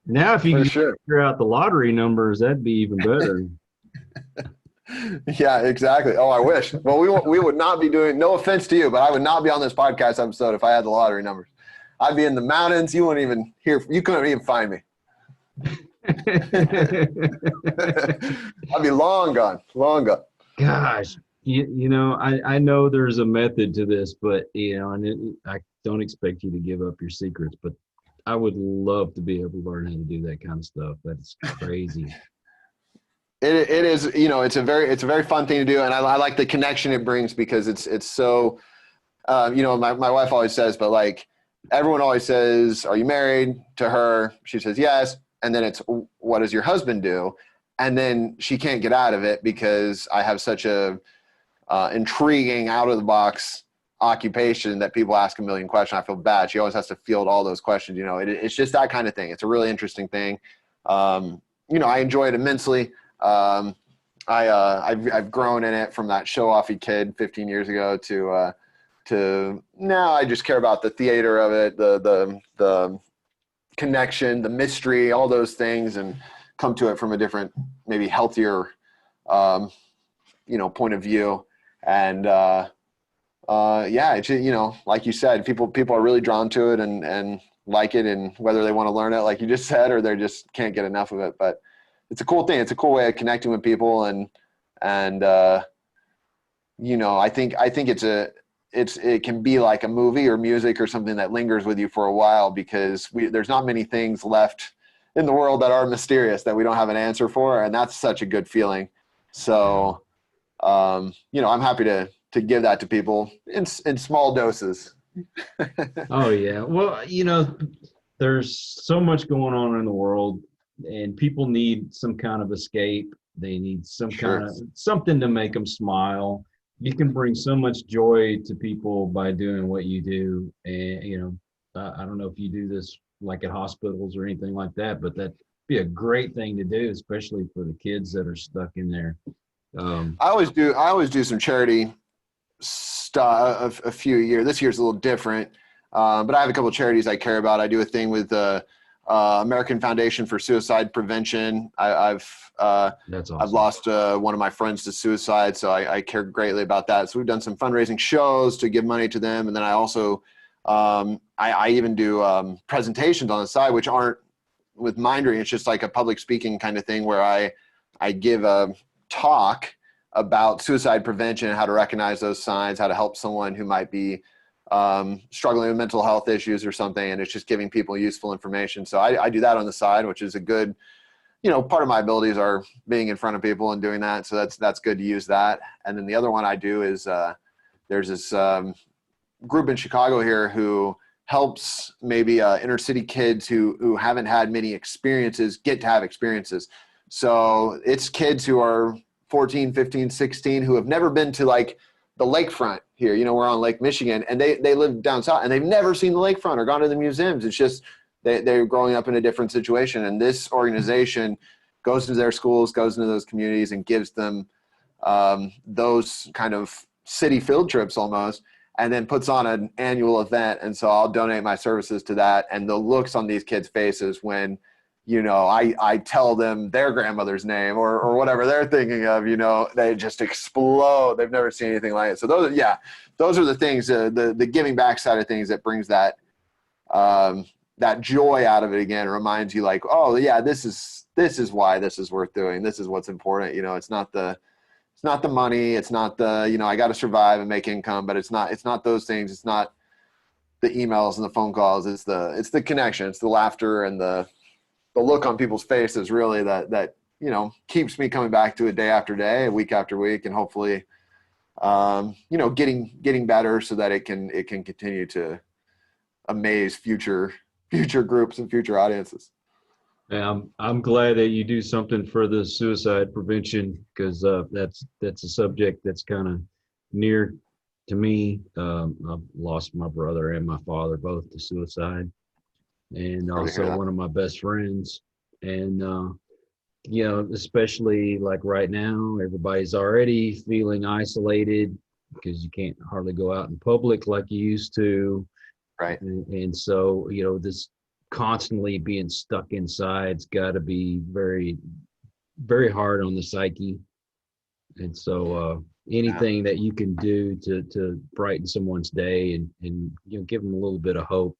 Now, if you can figure out the lottery numbers, that'd be even better. Yeah, exactly. Oh, I wish. Well, we would not be doing. No offense to you, but I would not be on this podcast episode if I had the lottery numbers. I'd be in the mountains. You wouldn't even hear. You couldn't even find me. I'd be long gone. Gosh, I know there's a method to this, but and I don't expect you to give up your secrets, but I would love to be able to learn how to do that kind of stuff. That's crazy. It is. It's a very fun thing to do, and I like the connection it brings because it's so. My wife always says, but like. Everyone always says, "Are you married?" To her, she says yes, and then it's, "What does your husband do?" And then she can't get out of it because I have such a intriguing, out of the box occupation that people ask a million questions. I feel bad. She always has to field all those questions. It's just that kind of thing. It's a really interesting thing. I enjoy it immensely. I've grown in it from that show-offy kid 15 years ago to now I just care about the theater of it, the connection, the mystery, all those things, and come to it from a different, maybe healthier, point of view. And it's, like you said, people are really drawn to it and like it, and whether they want to learn it, like you just said, or they just can't get enough of it. But it's a cool thing. It's a cool way of connecting with people, and I think it can be like a movie or music or something that lingers with you for a while because there's not many things left in the world that are mysterious that we don't have an answer for. And that's such a good feeling. So, I'm happy to give that to people in small doses. Oh yeah. Well, there's so much going on in the world and people need some kind of escape. They need some kind of something to make them smile. you can bring so much joy to people by doing what you do. And, I don't know if you do this like at hospitals or anything like that, but that'd be a great thing to do, especially for the kids that are stuck in there. I always do some charity stuff a few a year. This year's a little different, but I have a couple of charities I care about. I do a thing with the American Foundation for Suicide Prevention. That's awesome. I've lost one of my friends to suicide, so I care greatly about that. So we've done some fundraising shows to give money to them, and then I also I even do presentations on the side, which aren't with mind reading. It's just like a public speaking kind of thing where I give a talk about suicide prevention, how to recognize those signs, how to help someone who might be struggling with mental health issues or something. And it's just giving people useful information. So I do that on the side, which is a good, part of my abilities are being in front of people and doing that. So that's good to use that. And then the other one I do is there's this group in Chicago here who helps maybe inner city kids who haven't had many experiences get to have experiences. So it's kids who are 14, 15, 16 who have never been to like the lakefront here. We're on Lake Michigan, and they live down south and they've never seen the lakefront or gone to the museums. It's just they're growing up in a different situation. And this organization goes to their schools, goes into those communities and gives them those kind of city field trips almost, and then puts on an annual event. And so I'll donate my services to that. And the looks on these kids' faces when I tell them their grandmother's name or whatever they're thinking of, they just explode. They've never seen anything like it. So those are the things, the giving back side of things that brings that joy out of it again. It reminds you like, oh yeah, this is why this is worth doing. This is what's important. It's not the money. It's not the, I got to survive and make income, but it's not those things. It's not the emails and the phone calls. It's the connection. It's the laughter and the look on people's faces really that keeps me coming back to it day after day, week after week, and hopefully getting better so that it can continue to amaze future groups and future audiences. Yeah, I'm glad that you do something for the suicide prevention, because that's a subject that's kind of near to me. I've lost my brother and my father both to suicide, and also one of my best friends. And, especially like right now, everybody's already feeling isolated because you can't hardly go out in public like you used to. Right. And so, this constantly being stuck inside's got to be very, very hard on the psyche. And so anything that you can do to brighten someone's day and give them a little bit of hope.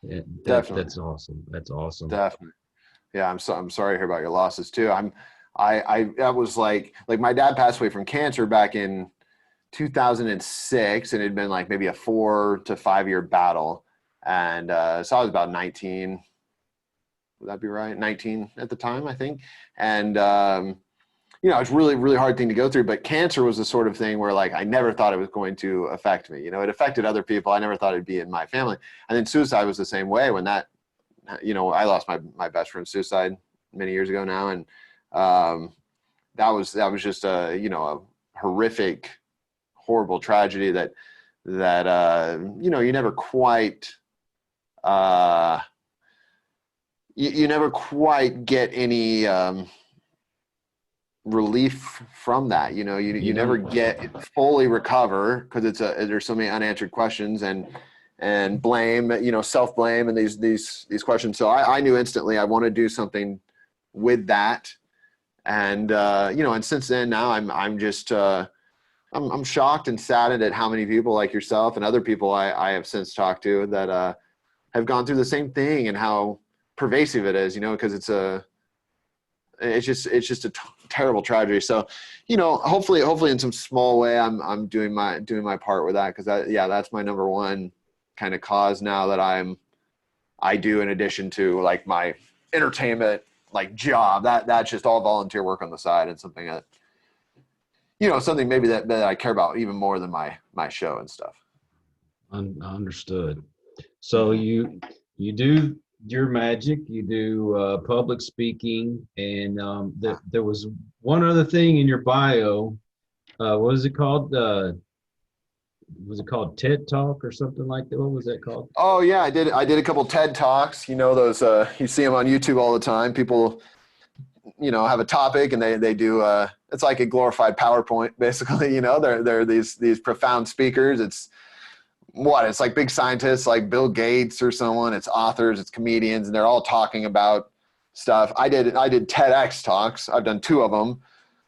Yeah, that's awesome. That's awesome. Definitely. Yeah, I'm sorry to hear about your losses too. That was like my dad passed away from cancer back in 2006, and it had been like maybe a 4 to 5 year battle. And so I was about 19. Would that be right? 19 at the time, I think. And it's really, really hard thing to go through. But cancer was the sort of thing where like I never thought it was going to affect me. It affected other people. I never thought it'd be in my family. And then suicide was the same way. When that, I lost my best friend to suicide many years ago now, and that was just a horrific, horrible tragedy that you never quite you never quite get any relief from that. You never get fully recover because there's so many unanswered questions and blame, self-blame and these questions. So I knew instantly I want to do something with that. And, and since then now I'm just, I'm shocked and saddened at how many people like yourself and other people I have since talked to that have gone through the same thing and how pervasive it is, because it's just a terrible tragedy. So, hopefully in some small way, I'm doing my part with that. Cause that's my number one kind of cause now that I do in addition to like my entertainment, like job, that's just all volunteer work on the side and something that, something maybe that I care about even more than my show and stuff. Understood. So you do your magic, you do public speaking, and there was one other thing in your bio what was it called? Was it called TED Talk or something like that? What was that called? Oh yeah, I did a couple TED Talks. You know those you see them on YouTube all the time. People, have a topic and they do it's like a glorified PowerPoint basically. They're these profound speakers. It's like big scientists like Bill Gates or someone. It's authors, it's comedians, and they're all talking about stuff. I did TEDx talks. I've done 2 of them.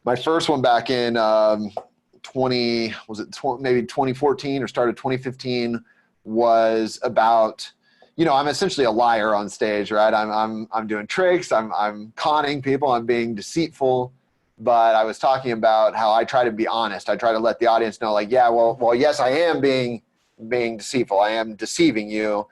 My first one back in maybe 2014 or started 2015 was about, I'm essentially a liar on stage, right? I'm doing tricks. I'm conning people. I'm being deceitful. But I was talking about how I try to be honest. I try to let the audience know, like, yeah, well, yes, I am being deceitful. I am deceiving you.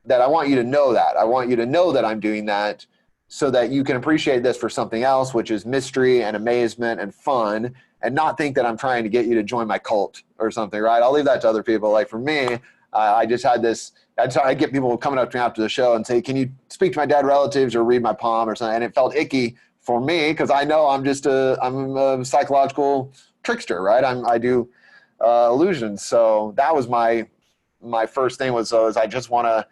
That I want you to know that. I want you to know that I'm doing that so that you can appreciate this for something else, which is mystery and amazement and fun, and not think that I'm trying to get you to join my cult or something, right? I'll leave that to other people. Like for me, I just had this, I get people coming up to me after the show and say, can you speak to my dead relatives or read my palm or something? And it felt icky for me because I know I'm a psychological trickster, right? I do illusions. So that was my first thing was I just want to,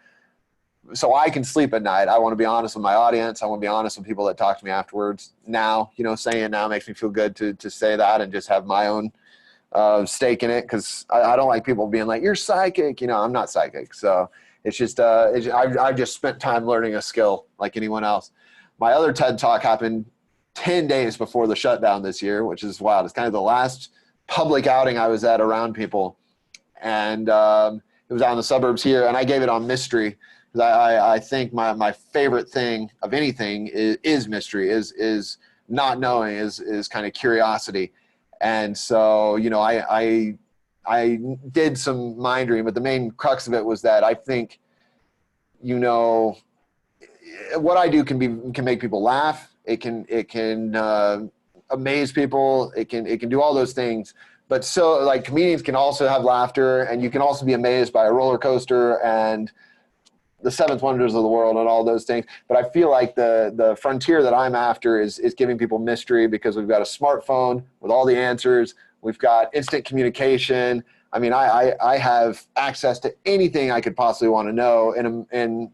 so I can sleep at night. I want to be honest with my audience. I want to be honest with people that talk to me afterwards. Now, saying it now makes me feel good to say that and just have my own stake in it, because I don't like people being like, you're psychic. I'm not psychic. So it's just I've just spent time learning a skill like anyone else. My other TED Talk happened 10 days before the shutdown this year, which is wild. It's kind of the last public outing I was at around people. And it was out in the suburbs here, and I gave it on mystery. I think my favorite thing of anything is mystery, is not knowing, is kind of curiosity. And so, I did some mind reading, but the main crux of it was that I think, what I do can make people laugh. It can amaze people. It can do all those things. But so like comedians can also have laughter, and you can also be amazed by a roller coaster and the seventh wonders of the world and all those things. But I feel like the frontier that I'm after is giving people mystery, because we've got a smartphone with all the answers. We've got instant communication. I mean, I have access to anything I could possibly want to know in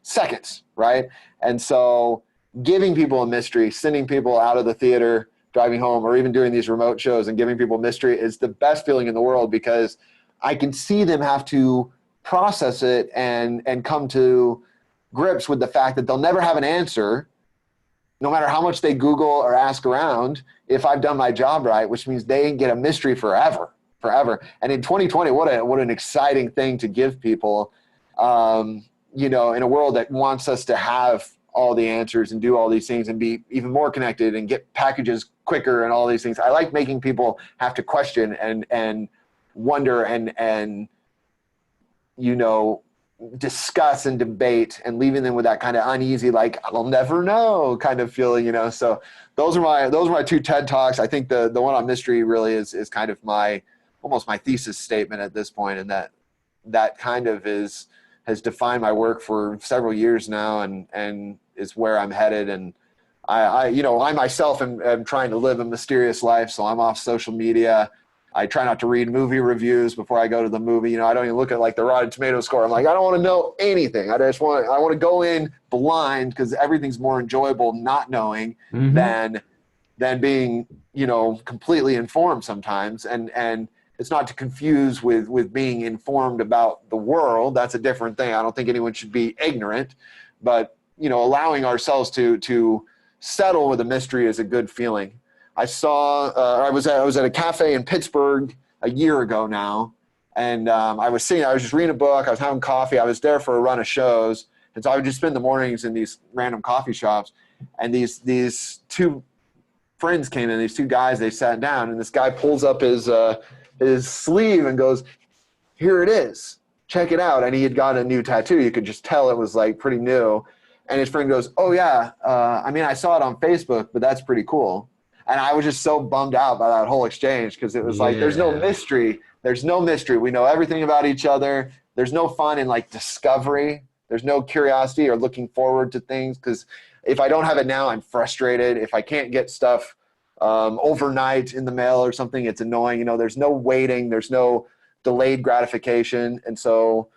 seconds, right? And so giving people a mystery, sending people out of the theater, driving home, or even doing these remote shows and giving people mystery is the best feeling in the world, because I can see them have to process it and come to grips with the fact that they'll never have an answer, no matter how much they Google or ask around, if I've done my job right, which means they get a mystery forever. And in 2020, what an exciting thing to give people, in a world that wants us to have all the answers and do all these things and be even more connected and get packages quicker and all these things. I like making people have to question and wonder and discuss and debate, and leaving them with that kind of uneasy, like, I'll never know kind of feeling, so those are my 2 TED Talks. I think the one on mystery really is kind of almost my thesis statement at this point, and that kind of has defined my work for several years now, and is where I'm headed. And I myself am trying to live a mysterious life. So I'm off social media. I try not to read movie reviews before I go to the movie. I don't even look at like the Rotten Tomato score. I'm like, I don't want to know anything. I want to go in blind, because everything's more enjoyable not knowing than being, completely informed sometimes. And it's not to confuse with being informed about the world. That's a different thing. I don't think anyone should be ignorant, but allowing ourselves to settle with a mystery is a good feeling. I was at a cafe in Pittsburgh a year ago now, and I was just reading a book, I was having coffee, I was there for a run of shows, and so I would just spend the mornings in these random coffee shops, and these 2 friends came in, these 2 guys, they sat down, and this guy pulls up his sleeve and goes, here it is, check it out. And he had got a new tattoo. You could just tell it was like pretty new. And his friend goes, oh yeah, I saw it on Facebook, but that's pretty cool. And I was just so bummed out by that whole exchange, because it was like, there's no mystery. There's no mystery. We know everything about each other. There's no fun in like discovery. There's no curiosity or looking forward to things, because if I don't have it now, I'm frustrated. If I can't get stuff overnight in the mail or something, it's annoying. There's no waiting, there's no delayed gratification. And so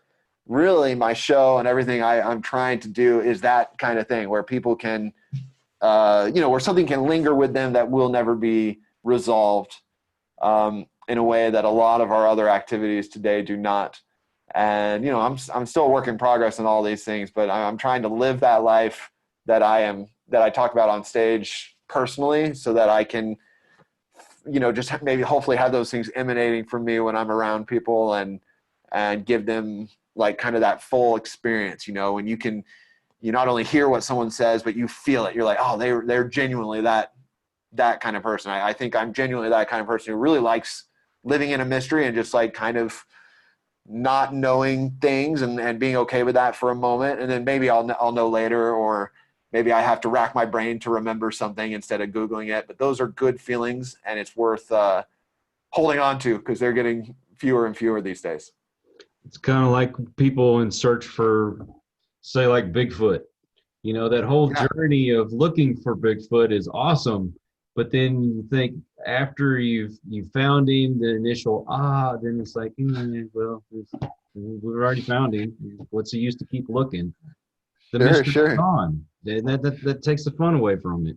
really my show and everything I'm trying to do is that kind of thing where people can, where something can linger with them that will never be resolved in a way that a lot of our other activities today do not. And, I'm still a work in progress in all these things, but I'm trying to live that life that I talk about on stage personally, so that I can, just maybe hopefully have those things emanating from me when I'm around people and give them like kind of that full experience, when you not only hear what someone says, but you feel it. You're like, oh, they're genuinely that kind of person. I think I'm genuinely that kind of person who really likes living in a mystery and just like kind of not knowing things and being okay with that for a moment. And then maybe I'll know later, or maybe I have to rack my brain to remember something instead of Googling it. But those are good feelings, and it's worth holding on to, because they're getting fewer and fewer these days. It's kind of like people in search for, say, like Bigfoot. That whole journey of looking for Bigfoot is awesome. But then you think after you've found him, the initial then it's like, well, we've already found him. What's the use to keep looking? The mystery's gone. That takes the fun away from it.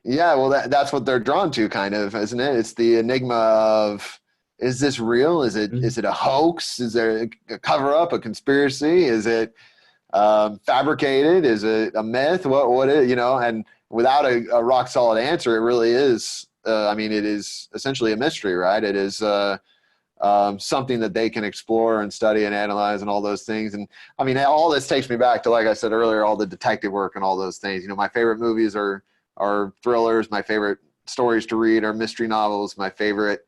Yeah, well, that's what they're drawn to, kind of, isn't it? It's the enigma of, is this real? Is it a hoax? Is there a cover-up, a conspiracy? Is it fabricated? Is it a myth? What is, and without a rock solid answer, it really is. It is essentially a mystery, right? It is something that they can explore and study and analyze and all those things. And all this takes me back to, like I said earlier, all the detective work and all those things. My favorite movies are thrillers. My favorite stories to read are mystery novels. My favorite,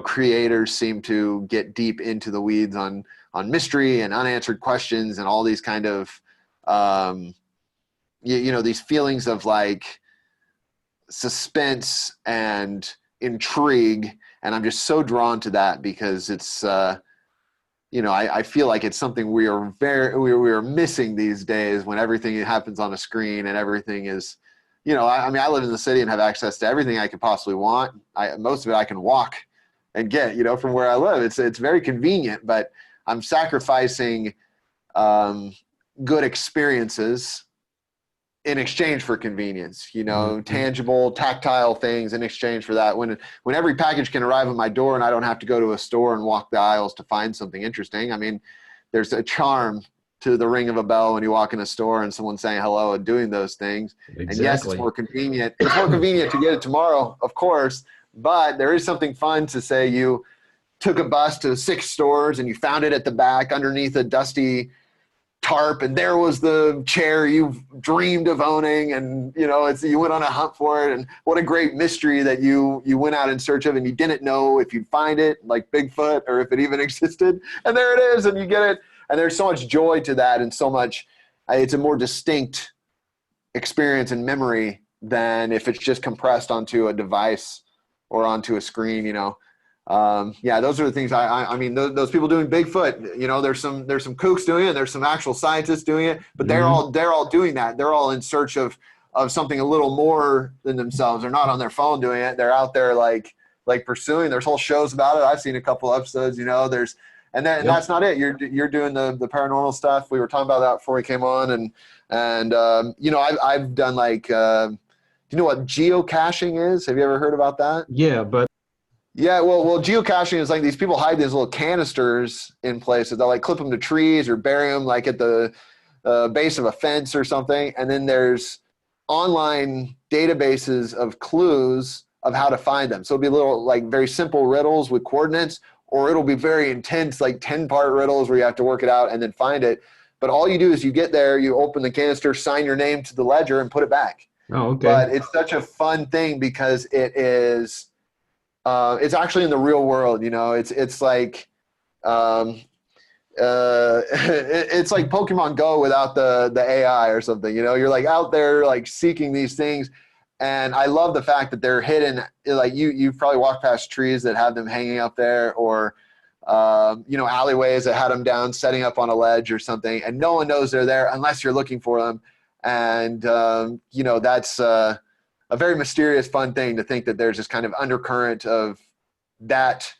creators seem to get deep into the weeds on mystery and unanswered questions and all these kind of, these feelings of like suspense and intrigue. And I'm just so drawn to that, because it's, I feel like it's something we are missing these days, when everything happens on a screen and everything is, I live in the city and have access to everything I could possibly want. Most of it I can walk and get, from where I live. It's very convenient, but I'm sacrificing good experiences in exchange for convenience, tangible, tactile things in exchange for that. When every package can arrive at my door and I don't have to go to a store and walk the aisles to find something interesting. There's a charm to the ring of a bell when you walk in a store and someone saying hello and doing those things. Exactly. And yes, it's more convenient. It's more convenient to get it tomorrow, of course, but there is something fun to say you took a bus to 6 stores and you found it at the back underneath a dusty tarp, and there was the chair you've dreamed of owning, and you went on a hunt for it. And what a great mystery that you went out in search of, and you didn't know if you'd find it, like Bigfoot, or if it even existed. And there it is, and you get it. And there's so much joy to that, and so much, it's a more distinct experience and memory than if it's just compressed onto a device or onto a screen. Those are the things. Those people doing Bigfoot, there's some kooks doing it, there's some actual scientists doing it, but they're all doing that. They're all in search of something a little more than themselves. They're not on their phone doing it. They're out there like pursuing. There's whole shows about it. I've seen a couple episodes. And that's not it. You're doing the paranormal stuff. We were talking about that before we came on, and I've done like, do you know what geocaching is? Have you ever heard about that? Yeah, but. Yeah, well, geocaching is like these people hide these little canisters in places. They'll like clip them to trees or bury them like at the base of a fence or something. And then there's online databases of clues of how to find them. So it'll be little like very simple riddles with coordinates, or it'll be very intense, like 10-part riddles where you have to work it out and then find it. But all you do is you get there, you open the canister, sign your name to the ledger, and put it back. Oh, okay. But it's such a fun thing because it is. It's actually in the real world, it's like, it's like Pokemon Go without the AI or something, you're like out there like seeking these things. And I love the fact that they're hidden. Like you've probably walked past trees that have them hanging up there, or, alleyways that had them down, setting up on a ledge or something. And no one knows they're there unless you're looking for them. And, a very mysterious, fun thing to think that there's this kind of undercurrent of that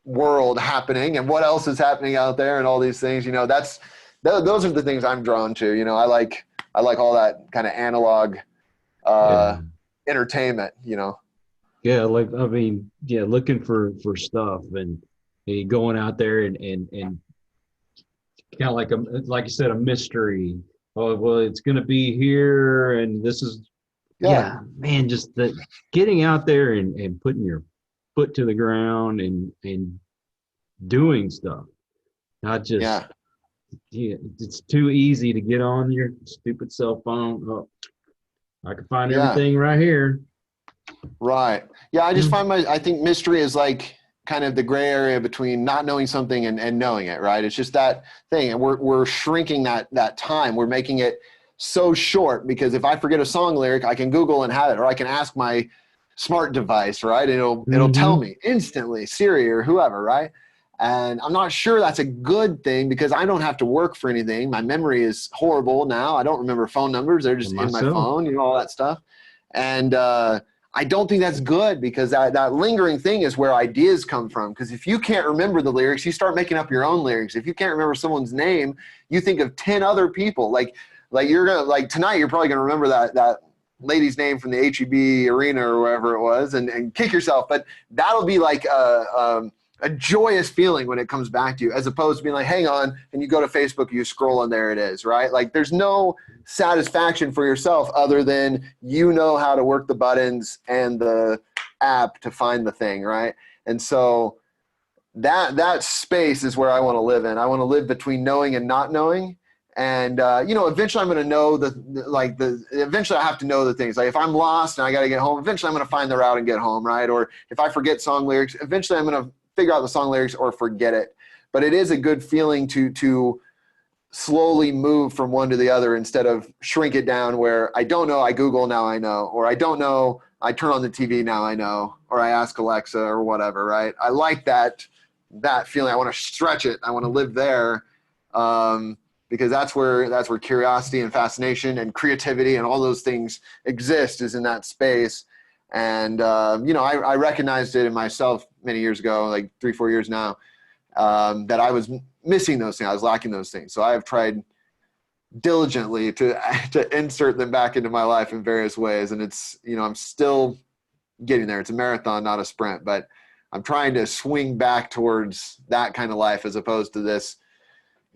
world happening and what else is happening out there and all these things. Those are the things I'm drawn to. I like all that kind of analog entertainment. Yeah, looking for stuff and going out there and kind of like you said, a mystery. Oh, well, it's going to be here, and this is man, just getting out there and putting your foot to the ground and doing stuff, not just it's too easy to get on your stupid cell phone. Oh, I can find everything right here. Right. Yeah, I just find I think mystery is like kind of the gray area between not knowing something and knowing it, right? It's just that thing. And we're shrinking that time. We're making it so short because if I forget a song lyric, I can Google and have it, or I can ask my smart device, right? It'll tell me instantly, Siri or whoever, right? And I'm not sure that's a good thing because I don't have to work for anything. My memory is horrible now. I don't remember phone numbers. They're just in my phone, all that stuff. And I don't think that's good because that lingering thing is where ideas come from. Because if you can't remember the lyrics, you start making up your own lyrics. If you can't remember someone's name, you think of 10 other people. Like tonight, you're probably gonna remember that lady's name from the HEB arena or wherever it was, and kick yourself. But that'll be like a joyous feeling when it comes back to you, as opposed to being like, hang on, and you go to Facebook, you scroll, and there it is, right? Like there's no satisfaction for yourself other than how to work the buttons and the app to find the thing, right? And so that space is where I want to live in. I want to live between knowing and not knowing. And eventually I'm going to know eventually I have to know the things. Like if I'm lost and I got to get home, eventually I'm going to find the route and get home, right? Or if I forget song lyrics, eventually I'm going to figure out the song lyrics or forget it. But it is a good feeling to slowly move from one to the other instead of shrink it down where I don't know, I Google, now I know, or I don't know, I turn on the TV, now I know, or I ask Alexa or whatever, right? I like that feeling. I want to stretch it. I want to live there because that's where curiosity and fascination and creativity and all those things exist, is in that space. And, I recognized it in myself many years ago, like 3-4 years now, that I was missing those things. I was lacking those things. So I have tried diligently to insert them back into my life in various ways. And it's, I'm still getting there. It's a marathon, not a sprint, but I'm trying to swing back towards that kind of life as opposed to this,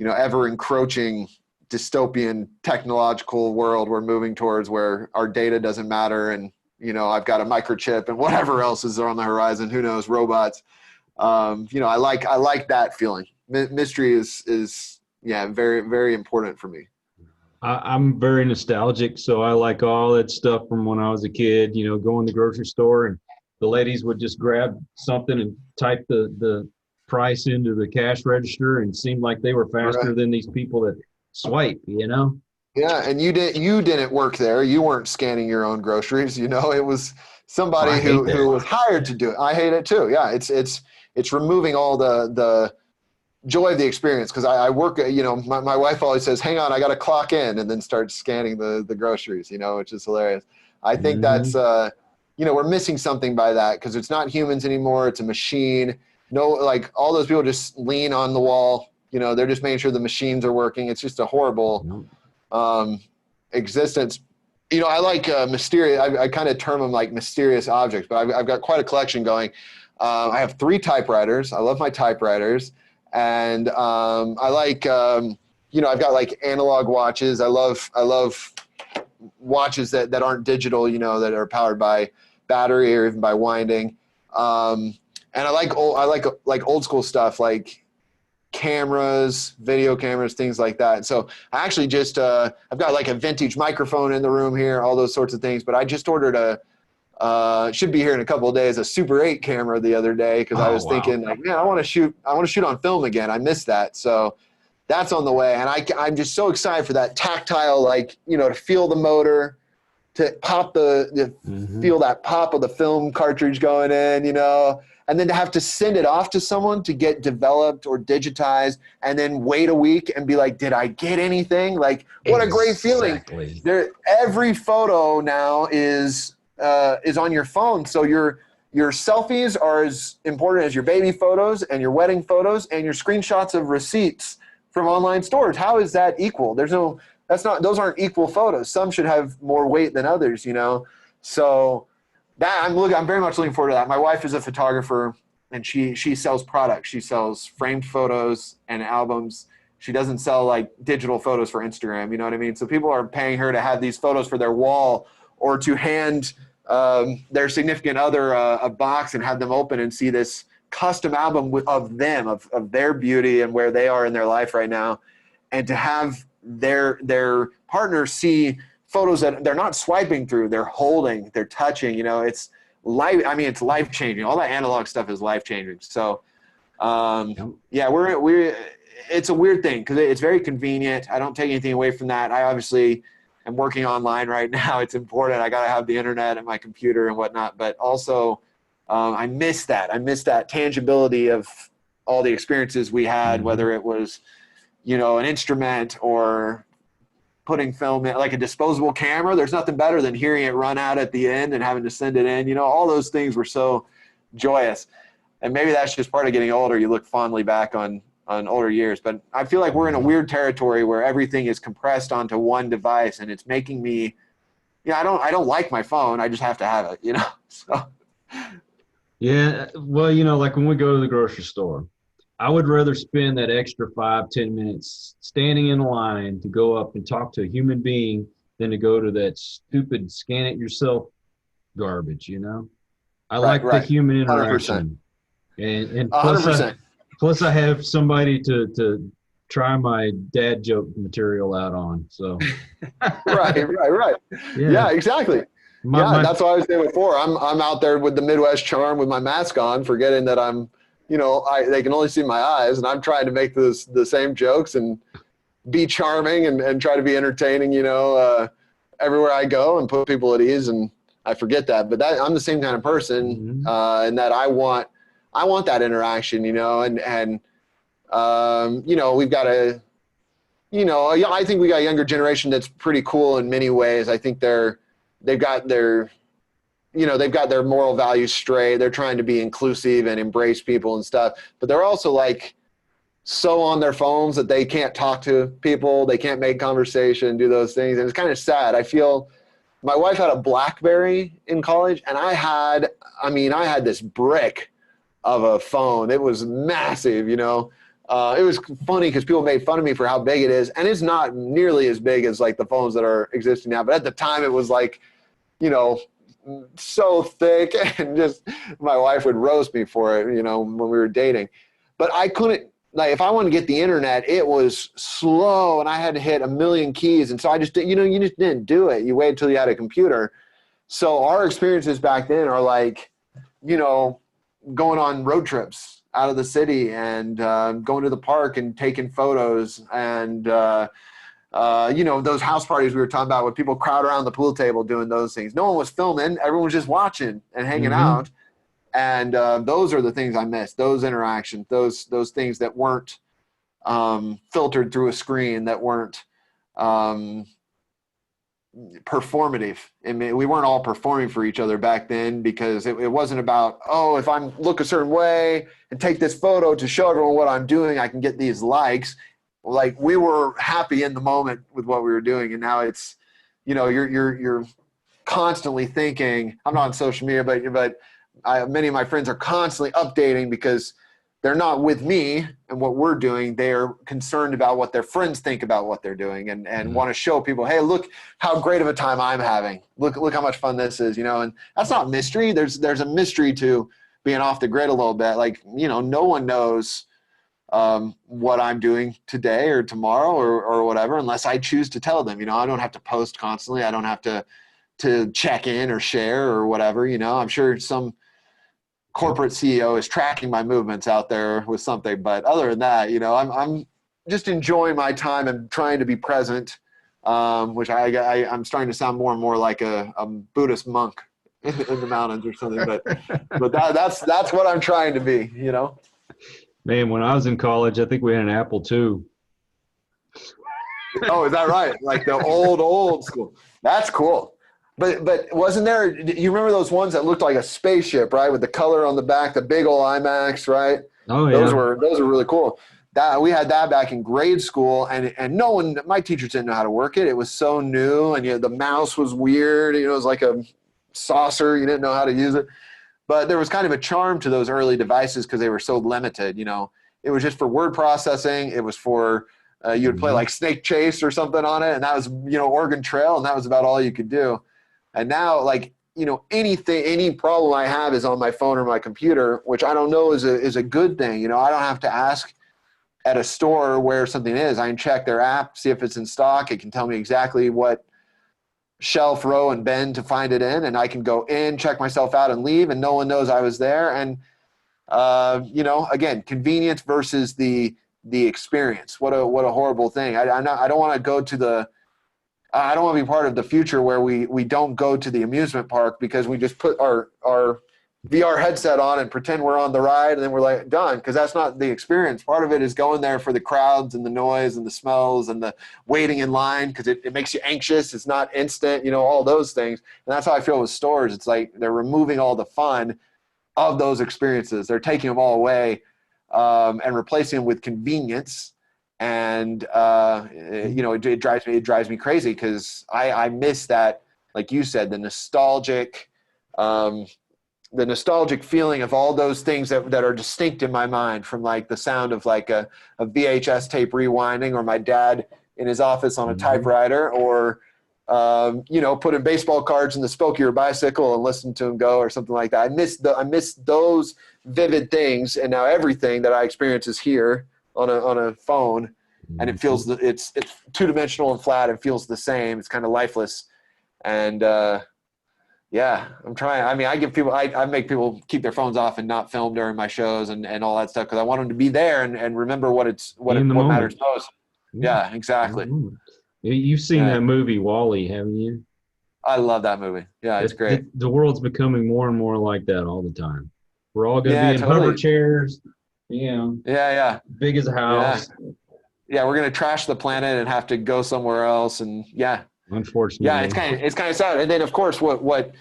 ever encroaching dystopian technological world we're moving towards, where our data doesn't matter. And, I've got a microchip and whatever else is on the horizon, who knows, robots. I like that feeling. Mystery is very, very important for me. I'm very nostalgic, so I like all that stuff from when I was a kid, going to the grocery store and the ladies would just grab something and type the price into the cash register, and it seemed like they were faster than these people that swipe, Yeah, and you didn't work there. You weren't scanning your own groceries, it was somebody who was hired to do it. I hate it too. Yeah, it's removing all the joy of the experience, because I work, my wife always says, hang on, I got to clock in, and then start scanning the groceries, which is hilarious. I think that's, we're missing something by that, because it's not humans anymore. It's a machine. No, like all those people just lean on the wall, they're just making sure the machines are working. It's just a horrible existence. I like mysterious, I kind of term them like mysterious objects, but I've got quite a collection going. I have 3 typewriters. I love my typewriters. And I like, I've got like analog watches. I love watches that aren't digital, that are powered by battery or even by winding. And I like old school stuff, like cameras, video cameras, things like that. So I actually just, I've got like a vintage microphone in the room here, all those sorts of things. But I just ordered should be here in a couple of days, a Super 8 camera the other day, because I was thinking, like, man, I want to shoot on film again. I missed that. So that's on the way. And I'm just so excited for that tactile, like, to feel the motor, to pop feel that pop of the film cartridge going in, and then to have to send it off to someone to get developed or digitized, and then wait a week and be like, did I get anything? Like, what a great feeling. Every photo now is on your phone. So your selfies are as important as your baby photos and your wedding photos and your screenshots of receipts from online stores. How is that equal? Those aren't equal photos. Some should have more weight than others, you know? So that I'm very much looking forward to that. My wife is a photographer, and she sells products. She sells framed photos and albums. She doesn't sell like digital photos for Instagram. You know what I mean? So people are paying her to have these photos for their wall, or to hand their significant other a box and have them open and see this custom album of them, of their beauty and where they are in their life right now. And to have their partner see photos that they're not swiping through, they're holding, they're touching, you know, it's life changing. All that analog stuff is life changing. So, yeah, it's a weird thing because it's very convenient. I don't take anything away from that. I obviously am working online right now. It's important. I got to have the internet and my computer and whatnot, but also I miss that. I miss that tangibility of all the experiences we had, whether it was, you know, an instrument or putting film in, like a disposable camera. There's nothing better than hearing it run out at the end and having to send it in. You know, all those things were so joyous. And maybe that's just part of getting older. You look fondly back on older years. But I feel like we're in a weird territory where everything is compressed onto one device, and it's making me, I don't like my phone. I just have to have it, you know. So. Yeah, well, you know, like when we go to the grocery store, I would rather spend that extra 5-10 minutes standing in line to go up and talk to a human being than to go to that stupid scan it yourself garbage, you know? I like the human interaction. 100%. And plus I have somebody to try my dad joke material out on. So Right. Yeah, exactly. That's what I was saying before. I'm out there with the Midwest charm with my mask on, forgetting that I'm, you know, they can only see my eyes, and I'm trying to make the same jokes and be charming and try to be entertaining, you know, everywhere I go and put people at ease. And I forget that, but I'm the same kind of person, and that I want that interaction, you know, and you know, we've got I think we got a younger generation that's pretty cool in many ways. I think they've got their moral values straight. They're trying to be inclusive and embrace people and stuff, but they're also like so on their phones that they can't talk to people. They can't make conversation, do those things. And it's kind of sad. I feel my wife had a BlackBerry in college, and I had this brick of a phone. It was massive, you know. It was funny because people made fun of me for how big it is, and it's not nearly as big as like the phones that are existing now. But at the time, it was like, you know, so thick, and just my wife would roast me for it, you know, when we were dating. But I couldn't, like, if I wanted to get the internet, it was slow, and I had to hit a million keys, and so I just, you just didn't do it. You wait until you had a computer. So our experiences back then are like, you know, going on road trips out of the city and going to the park and taking photos and you know, those house parties we were talking about where people crowd around the pool table doing those things. No one was filming. Everyone was just watching and hanging out. And those are the things I miss, those interactions, those things that weren't filtered through a screen, that weren't performative. I mean, we weren't all performing for each other back then, because it wasn't about, oh, if I look a certain way and take this photo to show everyone what I'm doing, I can get these likes. Like, we were happy in the moment with what we were doing. And now it's, you know, you're constantly thinking. I'm not on social media, but many of my friends are constantly updating because they're not with me and what we're doing. They're concerned about what their friends think about what they're doing, and want to show people, hey, look how great of a time I'm having. Look how much fun this is, you know. And that's not mystery. There's a mystery to being off the grid a little bit. Like, you know, no one knows what I'm doing today or tomorrow or whatever, unless I choose to tell them. You know, I don't have to post constantly. I don't have to check in or share or whatever, you know. I'm sure some corporate CEO is tracking my movements out there with something, but other than that, you know, I'm just enjoying my time and trying to be present, which I'm starting to sound more and more like a Buddhist monk in the mountains or something. But that's what I'm trying to be, you know? Man, when I was in college, I think we had an Apple II. Oh, is that right? Like the old school. That's cool. But wasn't there, you remember those ones that looked like a spaceship, right? With the color on the back, the big old IMAX, right? Oh, yeah. Those were really cool. We had that back in grade school, and no one, my teachers didn't know how to work it. It was so new, and the mouse was weird. It was like a saucer. You didn't know how to use it. But there was kind of a charm to those early devices because they were so limited. It was just for word processing. It was for you would play like Snake Chase or something on it, and that was Oregon Trail, and that was about all you could do. And now, like any problem I have is on my phone or my computer, which I don't know is a good thing. I don't have to ask at a store where something is. I can check their app, see if it's in stock. It can tell me exactly what shelf, row, and bin to find it in, and I can go in, check myself out, and leave, and no one knows I was there. And again, convenience versus the experience. What a horrible thing. I don't want to go to I don't want to be part of the future where we don't go to the amusement park because we just put our VR headset on and pretend we're on the ride, and then we're like done, because that's not the experience. Part of it is going there for the crowds and the noise and the smells and the waiting in line, because it makes you anxious. It's not instant, all those things. And that's how I feel with stores. It's like they're removing all the fun of those experiences. They're taking them all away and replacing them with convenience. And it drives me crazy, because I miss that, like you said, the nostalgic feeling of all those things that are distinct in my mind, from like the sound of like a VHS tape rewinding, or my dad in his office on a typewriter, or putting baseball cards in the spoke of your bicycle and listen to them go, or something like that. I miss those vivid things, and now everything that I experience is here on a phone, and it feels it's two-dimensional and flat and feels the same. It's kind of lifeless. And yeah, I'm trying. I mean, I make people keep their phones off and not film during my shows and all that stuff, because I want them to be there and remember what matters most. Yeah, exactly. You've seen that movie WALL-E, haven't you? I love that movie. Yeah, it's great. The world's becoming more and more like that all the time. We're all going to be in hover chairs, Yeah. big as a house. Yeah, we're going to trash the planet and have to go somewhere else. And unfortunately. Yeah, it's kind of sad. And then, of course, what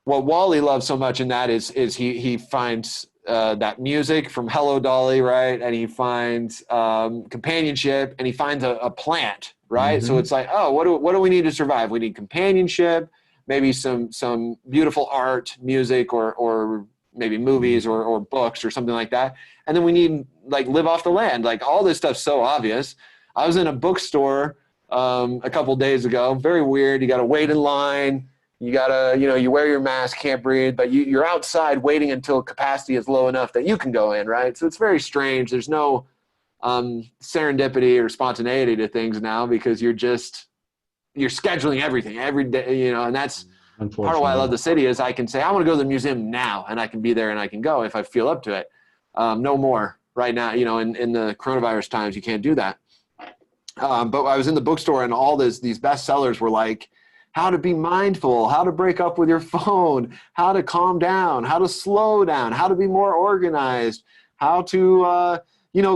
WALL-E loves so much in that is he finds that music from Hello Dolly, right? And he finds companionship, and he finds a plant, right? So it's like, oh, what do we need to survive? We need companionship, maybe some beautiful art, music, or maybe movies or books or something like that. And then we need like live off the land. Like all this stuff's so obvious. I was in a bookstore a couple days ago. Very weird. You got to wait in line. You got to, you wear your mask, can't breathe, but you're outside waiting until capacity is low enough that you can go in, right? So it's very strange. There's no serendipity or spontaneity to things now, because you're scheduling everything every day, and that's part of why I love the city, is I can say, I want to go to the museum now, and I can be there and I can go if I feel up to it. No more right now, in the coronavirus times, you can't do that. But I was in the bookstore, and all these bestsellers were like, how to be mindful, how to break up with your phone, how to calm down, how to slow down, how to be more organized, how to,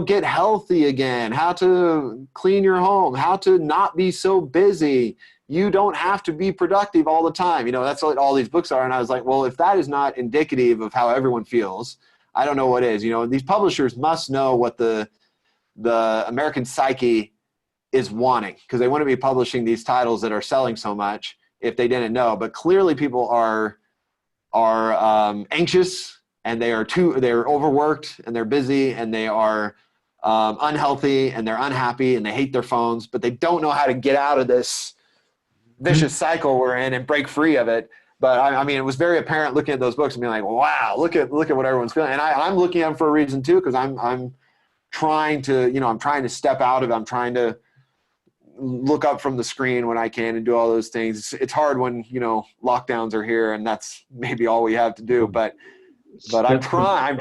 get healthy again, how to clean your home, how to not be so busy. You don't have to be productive all the time. That's what all these books are. And I was like, well, if that is not indicative of how everyone feels, I don't know what is. These publishers must know what the American psyche is wanting, because they want to be publishing these titles that are selling so much if they didn't know. But clearly people are anxious, and they're overworked, and they're busy, and they are unhealthy, and they're unhappy, and they hate their phones, but they don't know how to get out of this vicious cycle we're in and break free of it. But I mean, it was very apparent looking at those books and being like, wow, look at what everyone's feeling. And I'm looking at them for a reason too, because I'm trying to step out of it. I'm trying to look up from the screen when I can and do all those things. It's hard when, lockdowns are here and that's maybe all we have to do, but I'm trying.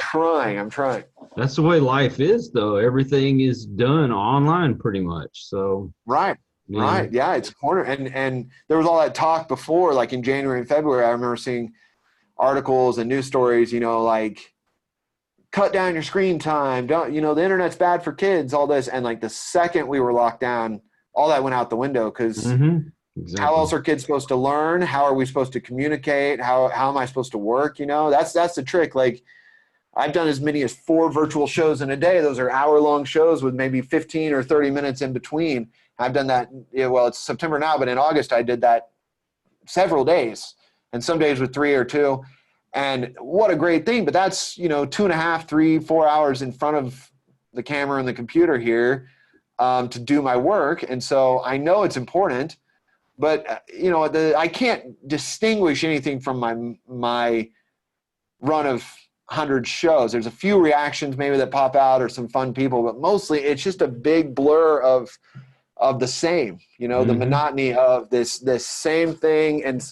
That's the way life is, though. Everything is done online pretty much. So right. Right. Yeah, it's a corner. And there was all that talk before, like in January and February. I remember seeing articles and news stories, like cut down your screen time. Don't, the internet's bad for kids, all this. And like the second we were locked down, all that went out the window because Exactly. how else are kids supposed to learn? How are we supposed to communicate? How am I supposed to work? That's the trick. Like I've done as many as 4 virtual shows in a day. Those are hour-long shows with maybe 15 or 30 minutes in between. I've done that. Well, it's September now, but in August I did that several days, and some days with 3 or 2. And what a great thing. But that's, 2.5, 3, 4 hours in front of the camera and the computer here to do my work. And so I know it's important, but I can't distinguish anything from my run of 100 shows. There's a few reactions maybe that pop out or some fun people, but mostly it's just a big blur of the same, the monotony of this same thing. And,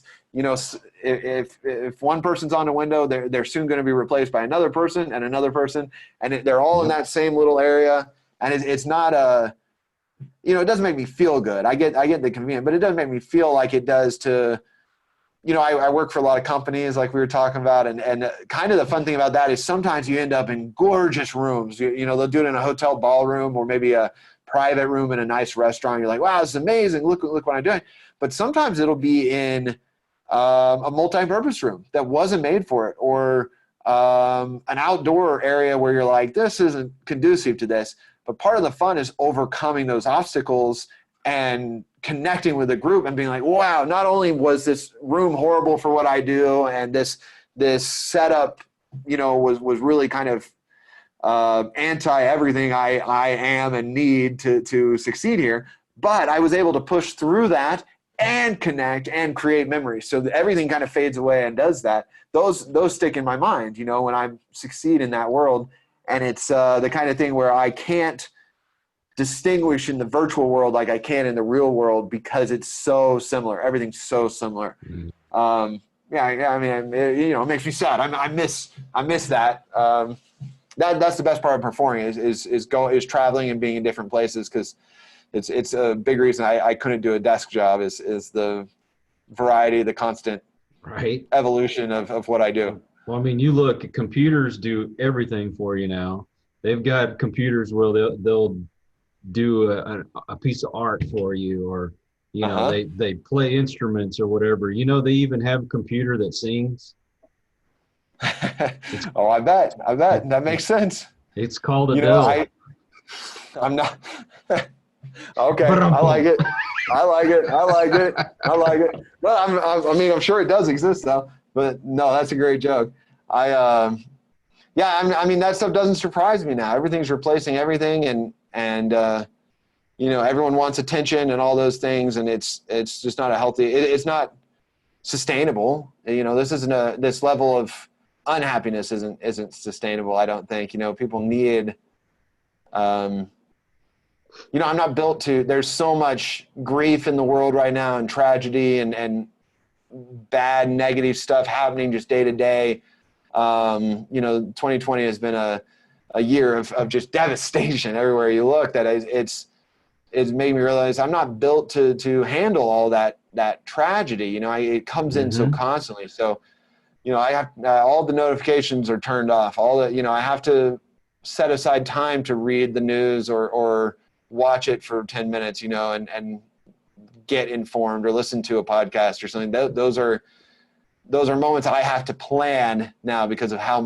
if one person's on a window, they're soon going to be replaced by another person and another person. And they're all in that same little area. And it's not it doesn't make me feel good. I get the convenience, but it doesn't make me feel like it does to, I work for a lot of companies like we were talking about. And kind of the fun thing about that is sometimes you end up in gorgeous rooms. They'll do it in a hotel ballroom or maybe a private room in a nice restaurant. You're like, wow, this is amazing. Look what I'm doing. But sometimes it'll be in a multi-purpose room that wasn't made for it, or an outdoor area where you're like, this isn't conducive to this. But part of the fun is overcoming those obstacles and connecting with the group and being like, wow, not only was this room horrible for what I do, and this setup, was really kind of anti everything I am and need to succeed here, but I was able to push through that and connect and create memories. So everything kind of fades away and does that. Those stick in my mind, when I succeed in that world. And it's the kind of thing where I can't distinguish in the virtual world like I can in the real world because it's so similar. Everything's so similar. I mean, it makes me sad. I miss that. That's the best part of performing is traveling and being in different places, because it's a big reason I couldn't do a desk job is the variety, the constant evolution of what I do. Well, I mean, you look, computers do everything for you now. They've got computers where they'll do a piece of art for you, or they play instruments or whatever. They even have a computer that sings. Oh, I bet that makes sense. It's called Adele. I'm not okay. I like it. Well, I'm sure it does exist though. But no, that's a great joke. I mean, that stuff doesn't surprise me now. Everything's replacing everything, and everyone wants attention and all those things, and it's just not a healthy. It's not sustainable. This isn't this level of unhappiness isn't sustainable. I don't think. People need. I'm not built to. There's so much grief in the world right now, and tragedy, and bad, negative stuff happening just day to day. 2020 has been a year of just devastation everywhere you look. That it's made me realize I'm not built to handle all that tragedy. It comes in so constantly. So, I have all the notifications are turned off. All the, I have to set aside time to read the news or watch it for 10 minutes, and get informed or listen to a podcast or something. Those are moments I have to plan now because of how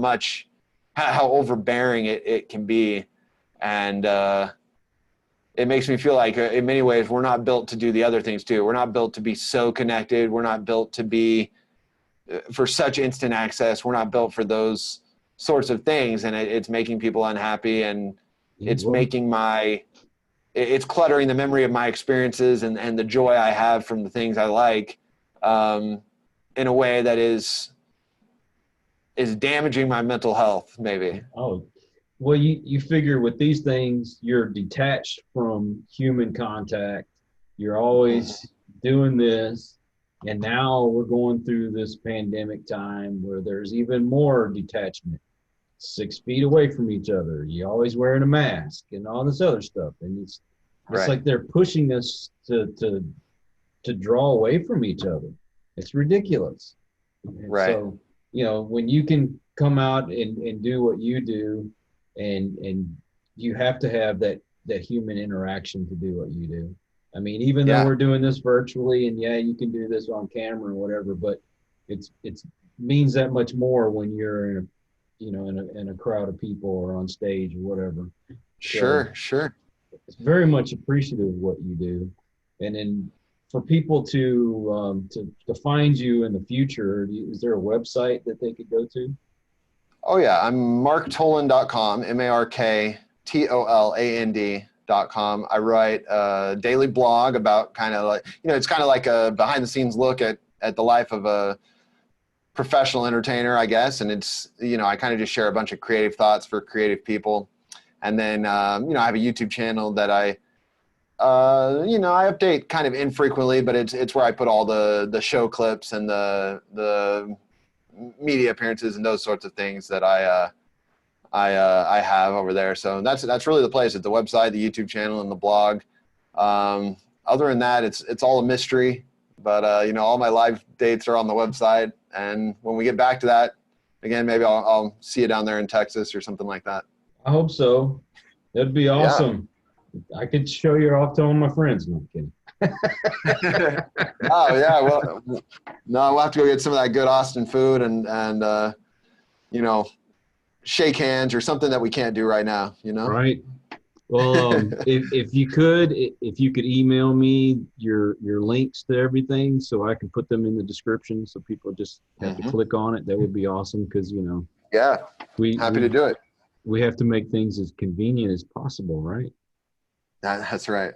overbearing it can be. And it makes me feel like in many ways we're not built to do the other things too. We're not built to be so connected. We're not built to be for such instant access. We're not built for those sorts of things. And it's making people unhappy, and it's it's cluttering the memory of my experiences and the joy I have from the things I like in a way that is damaging my mental health, maybe. Oh, well, you figure with these things, you're detached from human contact. You're always doing this. And now we're going through this pandemic time where there's even more detachment, 6 feet away from each other. You're always wearing a mask and all this other stuff. And It's like they're pushing us to draw away from each other. It's ridiculous. And Right. so, when you can come out and do what you do, and you have to have that human interaction to do what you do. I mean, even though we're doing this virtually, and you can do this on camera or whatever, but it's means that much more when you're in a crowd of people or on stage or whatever. Sure. It's very much appreciative of what you do. And then for people to find you in the future, is there a website that they could go to? Oh yeah, I'm marktoland.com, marktoland.com. I write a daily blog about kind of like, it's kind of like a behind the scenes look at the life of a professional entertainer, I guess. And it's, I kind of just share a bunch of creative thoughts for creative people. And then, I have a YouTube channel that I update kind of infrequently, but it's where I put all the show clips and the media appearances and those sorts of things that I have over there. So that's really the place. It's the website, the YouTube channel, and the blog. Other than that, it's all a mystery, but all my live dates are on the website. And when we get back to that, again, maybe I'll see you down there in Texas or something like that. I hope so. That'd be awesome. Yeah. I could show you off to all my friends. No, I'm kidding. Oh yeah, well, no, we'll have to go get some of that good Austin food and shake hands or something that we can't do right now. Right. Well, if you could email me your links to everything so I can put them in the description so people just have to click on it, that would be awesome because yeah, happy to do it. We have to make things as convenient as possible, right? That's right.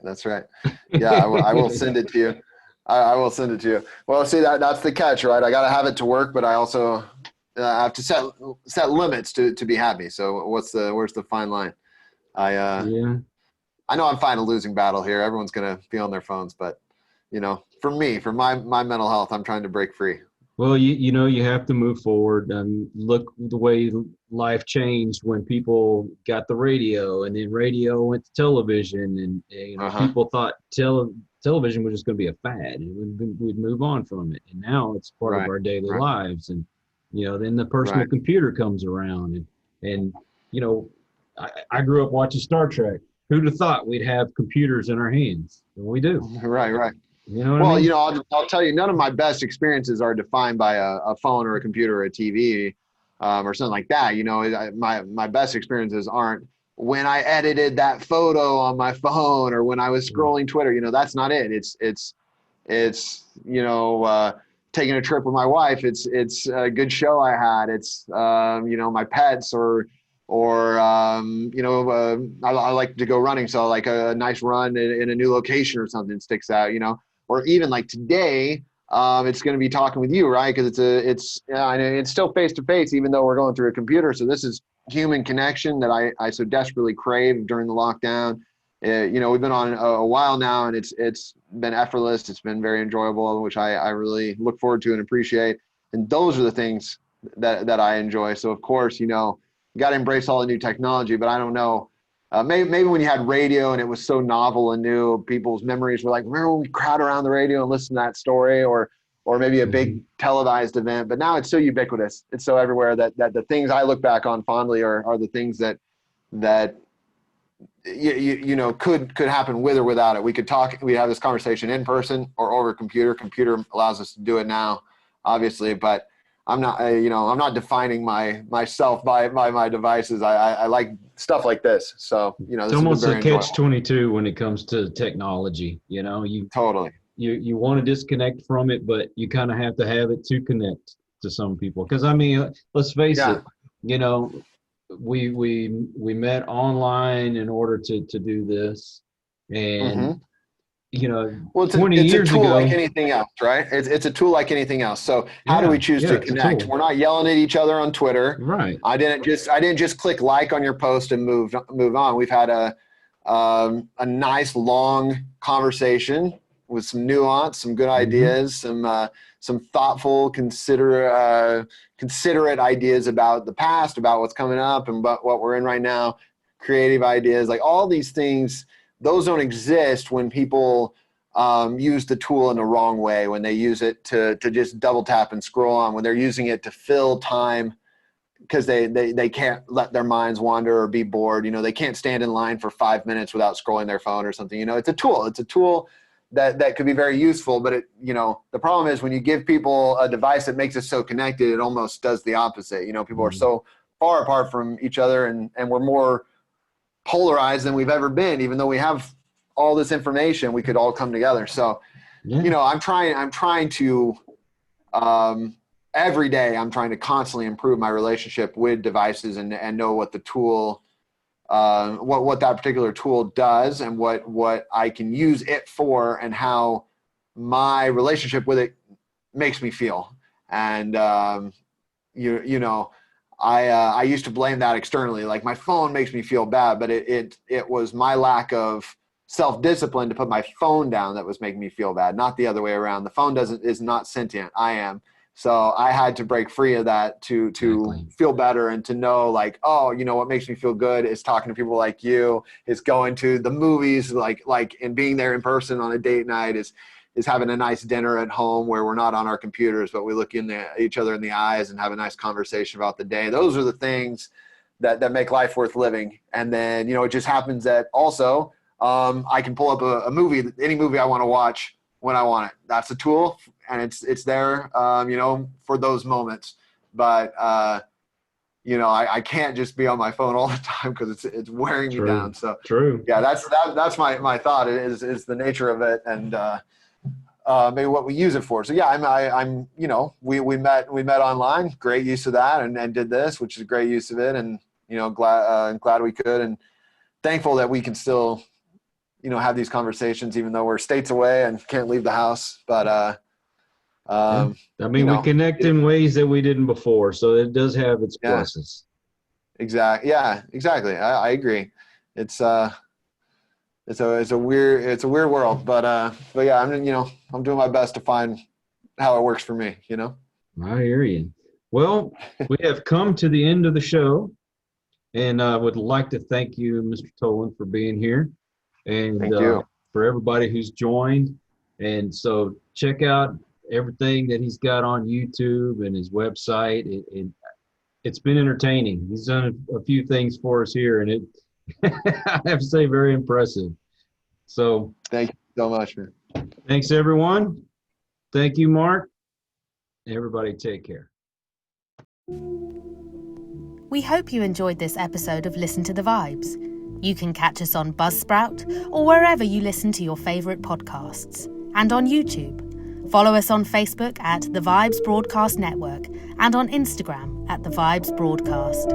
Yeah, I will send it to you. I will send it to you. Well, see, that's the catch, right? I got to have it to work, but I also have to set limits to be happy. So where's the fine line? I know I'm fighting a losing battle here. Everyone's going to be on their phones, but for me, for my mental health, I'm trying to break free. Well, you have to move forward. Look the way life changed when people got the radio, and then radio went to television, and people thought television was just going to be a fad, and we'd move on from it. And now it's part of our daily lives. And then the personal computer comes around, and I grew up watching Star Trek. Who'd have thought we'd have computers in our hands? And we do. Right. You know what I mean? I'll tell you, none of my best experiences are defined by a phone or a computer or a TV or something like that. My best experiences aren't when I edited that photo on my phone or when I was scrolling Twitter. That's not it. It's taking a trip with my wife. It's a good show I had. It's my pets or I like to go running. So like a nice run in a new location or something sticks out. Or even like today, it's going to be talking with you, right? Because it's still face to face, even though we're going through a computer. So this is human connection that I so desperately craved during the lockdown. We've been on a while now, and it's been effortless. It's been very enjoyable, which I really look forward to and appreciate. And those are the things that I enjoy. So of course, you got to embrace all the new technology, but I don't know. Maybe when you had radio and it was so novel and new, people's memories were like, remember when we crowd around the radio and listen to that story, or maybe a big televised event. But now it's so ubiquitous. It's so everywhere that the things I look back on fondly are the things that could happen with or without it. We have this conversation in person or over computer. Computer allows us to do it now, obviously, but I'm not, I'm not defining myself by my devices. I like stuff like this. So, this it's almost a catch-22 when it comes to technology. Totally. You want to disconnect from it, but you kind of have to have it to connect to some people. Because let's face it. We met online in order to do this, and. Well, it's a tool like anything else, right? It's a tool like anything else. So how do we choose to connect? We're not yelling at each other on Twitter. Right. I didn't just click like on your post and move on. We've had a nice long conversation with some nuance, some good ideas, some thoughtful, considerate ideas about the past, about what's coming up and about what we're in right now, creative ideas, like all these things those don't exist when people use the tool in the wrong way, when they use it to just double tap and scroll on, when they're using it to fill time because they can't let their minds wander or be bored. They can't stand in line for 5 minutes without scrolling their phone or something. It's a tool that could be very useful, but the problem is when you give people a device that makes us so connected, it almost does the opposite. People are so far apart from each other, and we're more polarized than we've ever been. Even though we have all this information, we could all come together. So, I'm trying to, every day I'm trying to constantly improve my relationship with devices and know what the tool, what that particular tool does and what I can use it for and how my relationship with it makes me feel. And, I used to blame that externally, like my phone makes me feel bad, but it was my lack of self-discipline to put my phone down that was making me feel bad, not the other way around. The phone is not sentient. I am. So I had to break free of that to feel better and to know like, what makes me feel good is talking to people like you, is going to the movies, like and being there in person on a date night, is having a nice dinner at home where we're not on our computers, but we look each other in the eyes and have a nice conversation about the day. Those are the things that make life worth living. And then, it just happens that also I can pull up a movie, any movie I want to watch when I want it. That's a tool, and it's there, for those moments. But, I can't just be on my phone all the time because it's wearing me down. So true. Yeah, that's my thought is the nature of it, and maybe what we use it for. So yeah, I'm we met online, great use of that, and did this, which is a great use of it, and glad we could, and thankful that we can still have these conversations even though we're states away and can't leave the house. But we connect in ways that we didn't before, so it does have its pluses. Exactly. Yeah, exactly. I agree. It's a weird world, but yeah, I'm doing my best to find how it works for me. I hear you. Well, we have come to the end of the show, and I would like to thank you, Mr. Toland, for being here, and thank you. For everybody who's joined. And so check out everything that he's got on YouTube and his website. It's been entertaining. He's done a few things for us here, and it I have to say, very impressive. So thank you so much, man. Thanks, everyone. Thank you, Mark. Everybody take care. We hope you enjoyed this episode of Listen to the Vibes. You can catch us on Buzzsprout or wherever you listen to your favourite podcasts, and on YouTube. Follow us on Facebook at The Vibes Broadcast Network and on Instagram at The Vibes Broadcast.